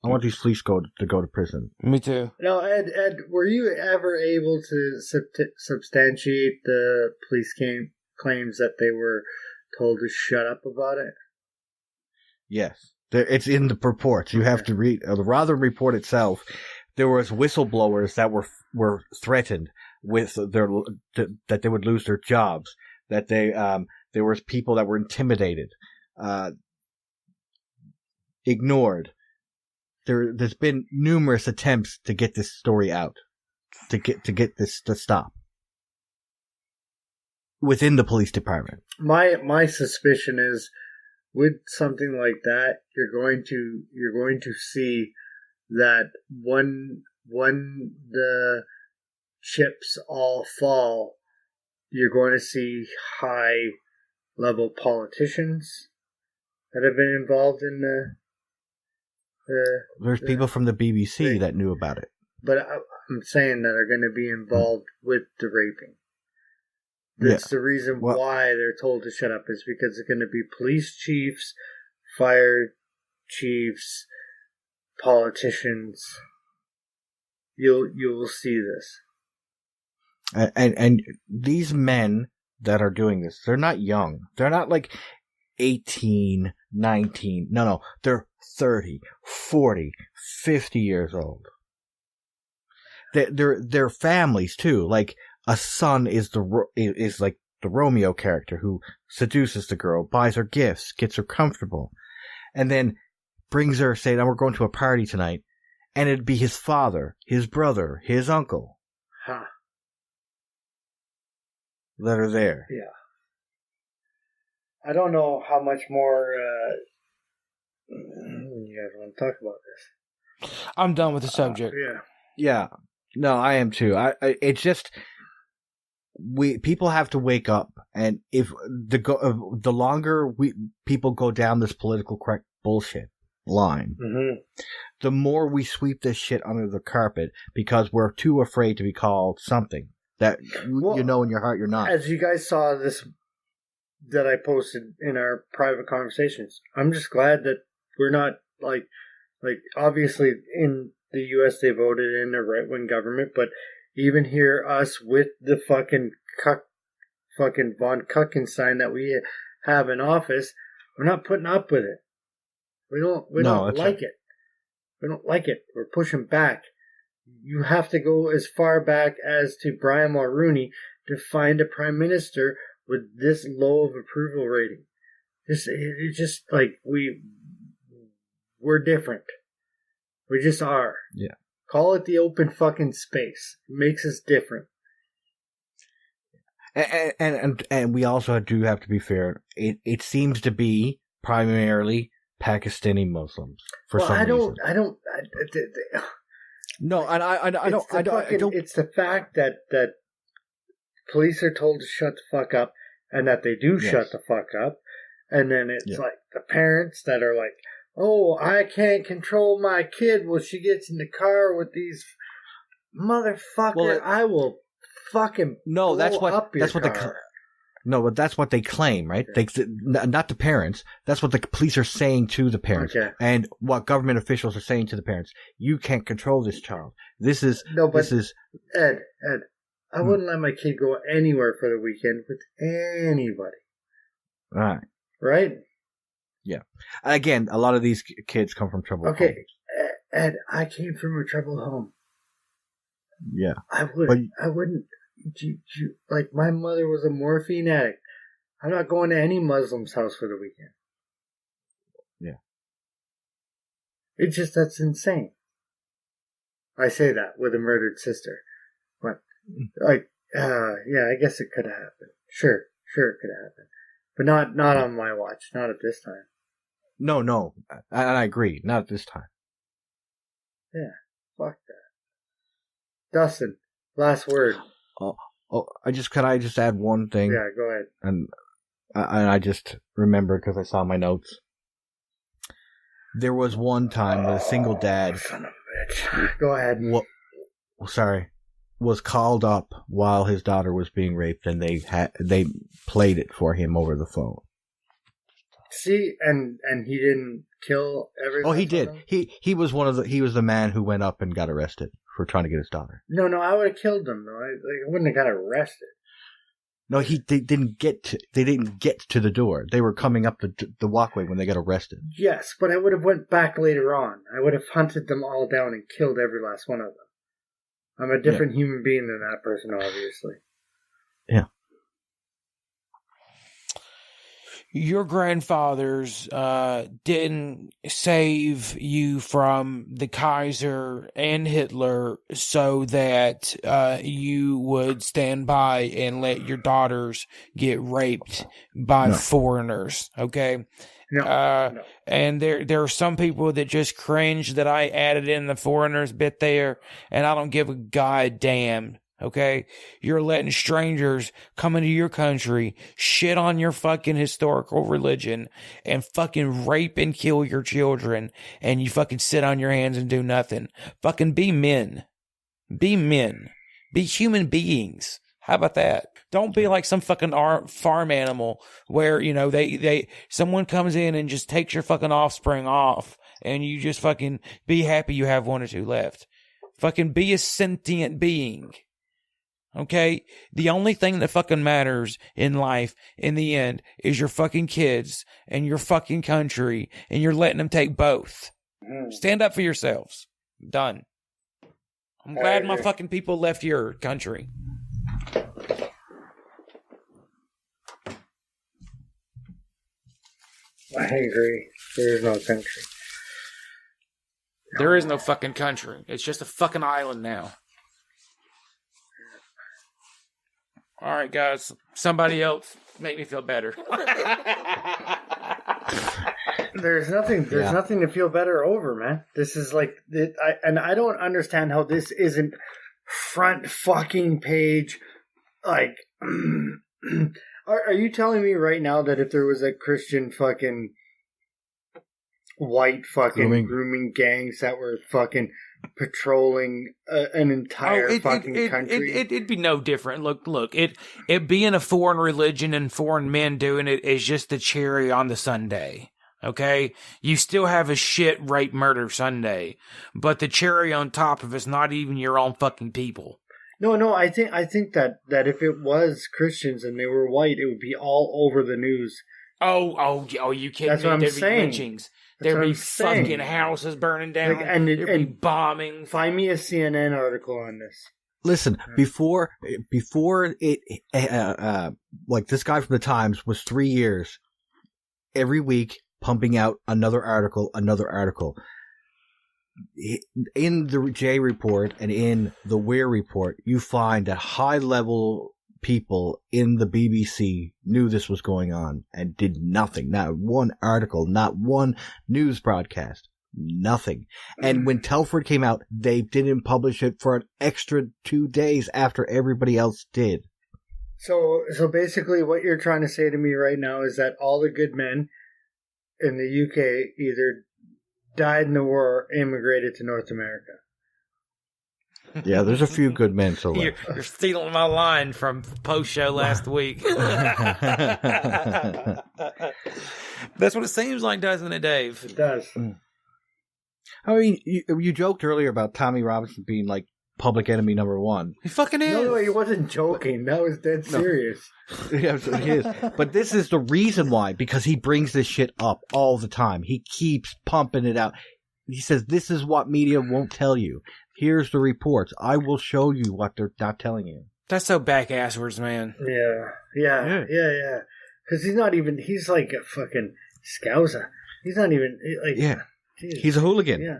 [SPEAKER 3] I want these police to go to prison.
[SPEAKER 1] Me too.
[SPEAKER 2] Now, Ed, were you ever able to substantiate the police claims that they were told to shut up about it?
[SPEAKER 3] Yes. It's in the reports. You have to read the Rotherham report itself. There was whistleblowers that were threatened with that they would lose their jobs. That there was people that were intimidated, ignored. There's been numerous attempts to get this story out, to get this to stop within the police department.
[SPEAKER 2] My suspicion is, with something like that, you're going to see that when the chips all fall, you're going to see high level politicians that have been involved in
[SPEAKER 3] There's people from the BBC that knew about it.
[SPEAKER 2] But I'm saying that are going to be involved with the raping. That's the reason why they're told to shut up, is because it's going to be police chiefs, fire chiefs, politicians. You will see this.
[SPEAKER 3] And these men that are doing this, they're not young. They're not like 18, 19. No. They're 30, 40, 50 years old. They're families too. Like, a son is like the Romeo character who seduces the girl, buys her gifts, gets her comfortable, and then brings her, say, "Now we're going to a party tonight," and it'd be his father, his brother, his uncle that are there.
[SPEAKER 2] Yeah. I don't know how much more you guys want to talk about this.
[SPEAKER 1] I'm done with the subject.
[SPEAKER 3] Yeah. No, I am too. It's just, people have to wake up, and if the longer people go down this political correct bullshit line, the more we sweep this shit under the carpet because we're too afraid to be called something that you know in your heart you're not.
[SPEAKER 2] As you guys saw this that I posted in our private conversations, I'm just glad that we're not like obviously in the U.S. they voted in a right-wing government, but even here, us with the fucking von Kuckenstein that we have in office, we're not putting up with it. We don't like it. We don't like it. We're pushing back. You have to go as far back as to Brian Mulroney to find a prime minister with this low of approval rating. It's just like we're different. We just are.
[SPEAKER 3] Yeah.
[SPEAKER 2] Call it the open fucking space. It makes us different.
[SPEAKER 3] And we also do have to be fair. It seems to be primarily Pakistani Muslims for some reason. No, and I don't.
[SPEAKER 2] It's the fact that police are told to shut the fuck up, and that they do shut the fuck up, and then it's like the parents that are like, oh, I can't control my kid when she gets in the car with these motherfucker. I will fucking blow up your car.
[SPEAKER 3] No, but that's what they claim, right? They, not the parents. That's what the police are saying to the parents, and what government officials are saying to the parents. You can't control this child.
[SPEAKER 2] Ed. I wouldn't let my kid go anywhere for the weekend with anybody.
[SPEAKER 3] All right.
[SPEAKER 2] Right?
[SPEAKER 3] Yeah. Again, a lot of these kids come from troubled homes.
[SPEAKER 2] Ed, I came from a troubled home.
[SPEAKER 3] Yeah.
[SPEAKER 2] I wouldn't. Like, my mother was a morphine addict. I'm not going to any Muslim's house for the weekend.
[SPEAKER 3] Yeah.
[SPEAKER 2] It's just, that's insane. I say that with a murdered sister. But, like, yeah, I guess it could have happened. Sure, it could have happened. But not on my watch. Not at this time.
[SPEAKER 3] No. I agree. Not at this time.
[SPEAKER 2] Yeah. Fuck that. Dustin, last word.
[SPEAKER 3] Can I just add one thing?
[SPEAKER 2] Yeah, go ahead.
[SPEAKER 3] And I just remembered because I saw my notes. There was one time that a single dad.
[SPEAKER 2] Son of a bitch. Go ahead.
[SPEAKER 3] Was called up while his daughter was being raped, and they played it for him over the phone.
[SPEAKER 2] See, and he didn't kill everyone.
[SPEAKER 3] Oh, he did. He was the man who went up and got arrested for trying to get his daughter.
[SPEAKER 2] No, I would have killed him. No, I wouldn't have got arrested.
[SPEAKER 3] No, they didn't get to the door. They were coming up the walkway when they got arrested.
[SPEAKER 2] Yes, but I would have went back later on. I would have hunted them all down and killed every last one of them. I'm a different human being than that person, obviously.
[SPEAKER 3] Yeah.
[SPEAKER 1] Your grandfathers didn't save you from the Kaiser and Hitler so that you would stand by and let your daughters get raped by foreigners, okay? No. And there are some people that just cringe that I added in the foreigners bit there, and I don't give a goddamn. Okay, you're letting strangers come into your country, shit on your fucking historical religion, and fucking rape and kill your children, and you fucking sit on your hands and do nothing. Fucking be men. Be men. Be human beings. How about that? Don't be like some fucking farm animal where, someone comes in and just takes your fucking offspring off, and you just fucking be happy you have one or two left. Fucking be a sentient being. Okay? The only thing that fucking matters in life, in the end, is your fucking kids and your fucking country, and you're letting them take both. Stand up for yourselves. Done. I'm glad my fucking people left your country.
[SPEAKER 2] I agree. There is no country.
[SPEAKER 1] There is no fucking country. It's just a fucking island now. All right, guys. Somebody else make me feel better.
[SPEAKER 2] There's nothing to feel better over, man. This is like, I don't understand how this isn't front fucking page. Like, are you telling me right now that if there was a Christian fucking white fucking grooming gangs that were fucking patrolling an entire fucking country?
[SPEAKER 1] It'd be no different. Look, it being a foreign religion and foreign men doing it is just the cherry on the sundae. Okay? You still have a shit rape murder Sunday, but the cherry on top of it's not even your own fucking people.
[SPEAKER 2] No, I think that if it was Christians and they were white, it would be all over the news.
[SPEAKER 1] Oh, you kidding
[SPEAKER 2] That's
[SPEAKER 1] me?
[SPEAKER 2] what I'm
[SPEAKER 1] There'd
[SPEAKER 2] saying.
[SPEAKER 1] be lynchings. There'd be fucking houses burning down. There'd be bombings.
[SPEAKER 2] Find me a CNN article on this.
[SPEAKER 3] Listen, before it, like this guy from the Times was 3 years, every week pumping out another article. In the J report and in the Weir report, you find that high-level people in the BBC knew this was going on and did nothing. Not one article, not one news broadcast, nothing. And when Telford came out, they didn't publish it for an extra 2 days after everybody else did.
[SPEAKER 2] So basically what you're trying to say to me right now is that all the good men in the UK either died in the war immigrated to North America.
[SPEAKER 3] Yeah, there's a few good men still left.
[SPEAKER 1] You're stealing my line from post show last week. That's what it seems like, doesn't it, Dave?
[SPEAKER 2] It does.
[SPEAKER 3] I mean, you joked earlier about Tommy Robinson being like public enemy number one.
[SPEAKER 1] He fucking is.
[SPEAKER 2] No, he wasn't joking. That was dead serious.
[SPEAKER 3] Yeah, he is. But this is the reason why, because he brings this shit up all the time. He keeps pumping it out. He says, this is what media won't tell you. Here's the reports. I will show you what they're not telling you.
[SPEAKER 1] That's so back-asswards, man.
[SPEAKER 2] Yeah. Because he's like a fucking scouser. He's not even, like...
[SPEAKER 3] Yeah.
[SPEAKER 2] Jesus.
[SPEAKER 3] He's a hooligan.
[SPEAKER 2] Yeah.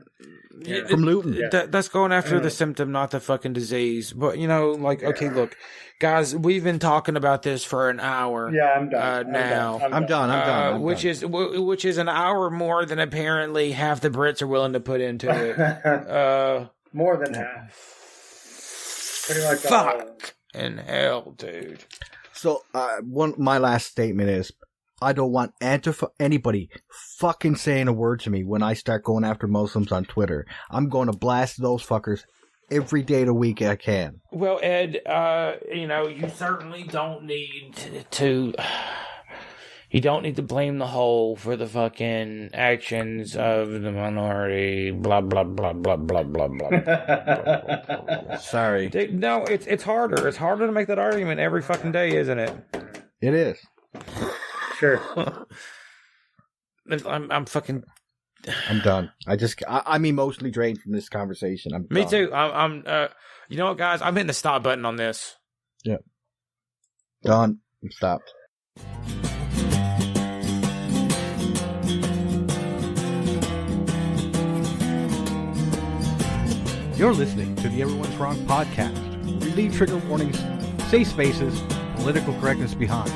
[SPEAKER 3] From Luton.
[SPEAKER 1] Yeah. That's going after the symptom, not the fucking disease. But, okay, look. Guys, we've been talking about this for an hour.
[SPEAKER 2] Yeah, I'm done.
[SPEAKER 1] Now.
[SPEAKER 3] I'm done.
[SPEAKER 1] Which is an hour more than apparently half the Brits are willing to put into it.
[SPEAKER 2] More than half. Pretty much
[SPEAKER 1] fuck in hell, dude.
[SPEAKER 3] So, my last statement is, I don't want anybody fucking saying a word to me when I start going after Muslims on Twitter. I'm going to blast those fuckers every day of the week I can.
[SPEAKER 1] Well, Ed, you certainly don't need to... You don't need to blame the whole for the fucking actions of the minority, blah, blah, blah, blah, blah, blah, blah.
[SPEAKER 3] Sorry.
[SPEAKER 1] No, it's harder. It's harder to make that argument every fucking day, isn't it?
[SPEAKER 3] It is.
[SPEAKER 2] Sure.
[SPEAKER 1] I'm fucking...
[SPEAKER 3] I'm done. I'm emotionally drained from this conversation.
[SPEAKER 1] Me
[SPEAKER 3] done.
[SPEAKER 1] too. I'm you know what, guys? I'm hitting the stop button on this.
[SPEAKER 3] Yeah. Done. I'm stopped. You're listening to the Everyone's Wrong podcast. We leave trigger warnings, safe spaces, political correctness behind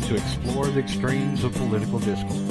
[SPEAKER 3] to explore the extremes of political discourse.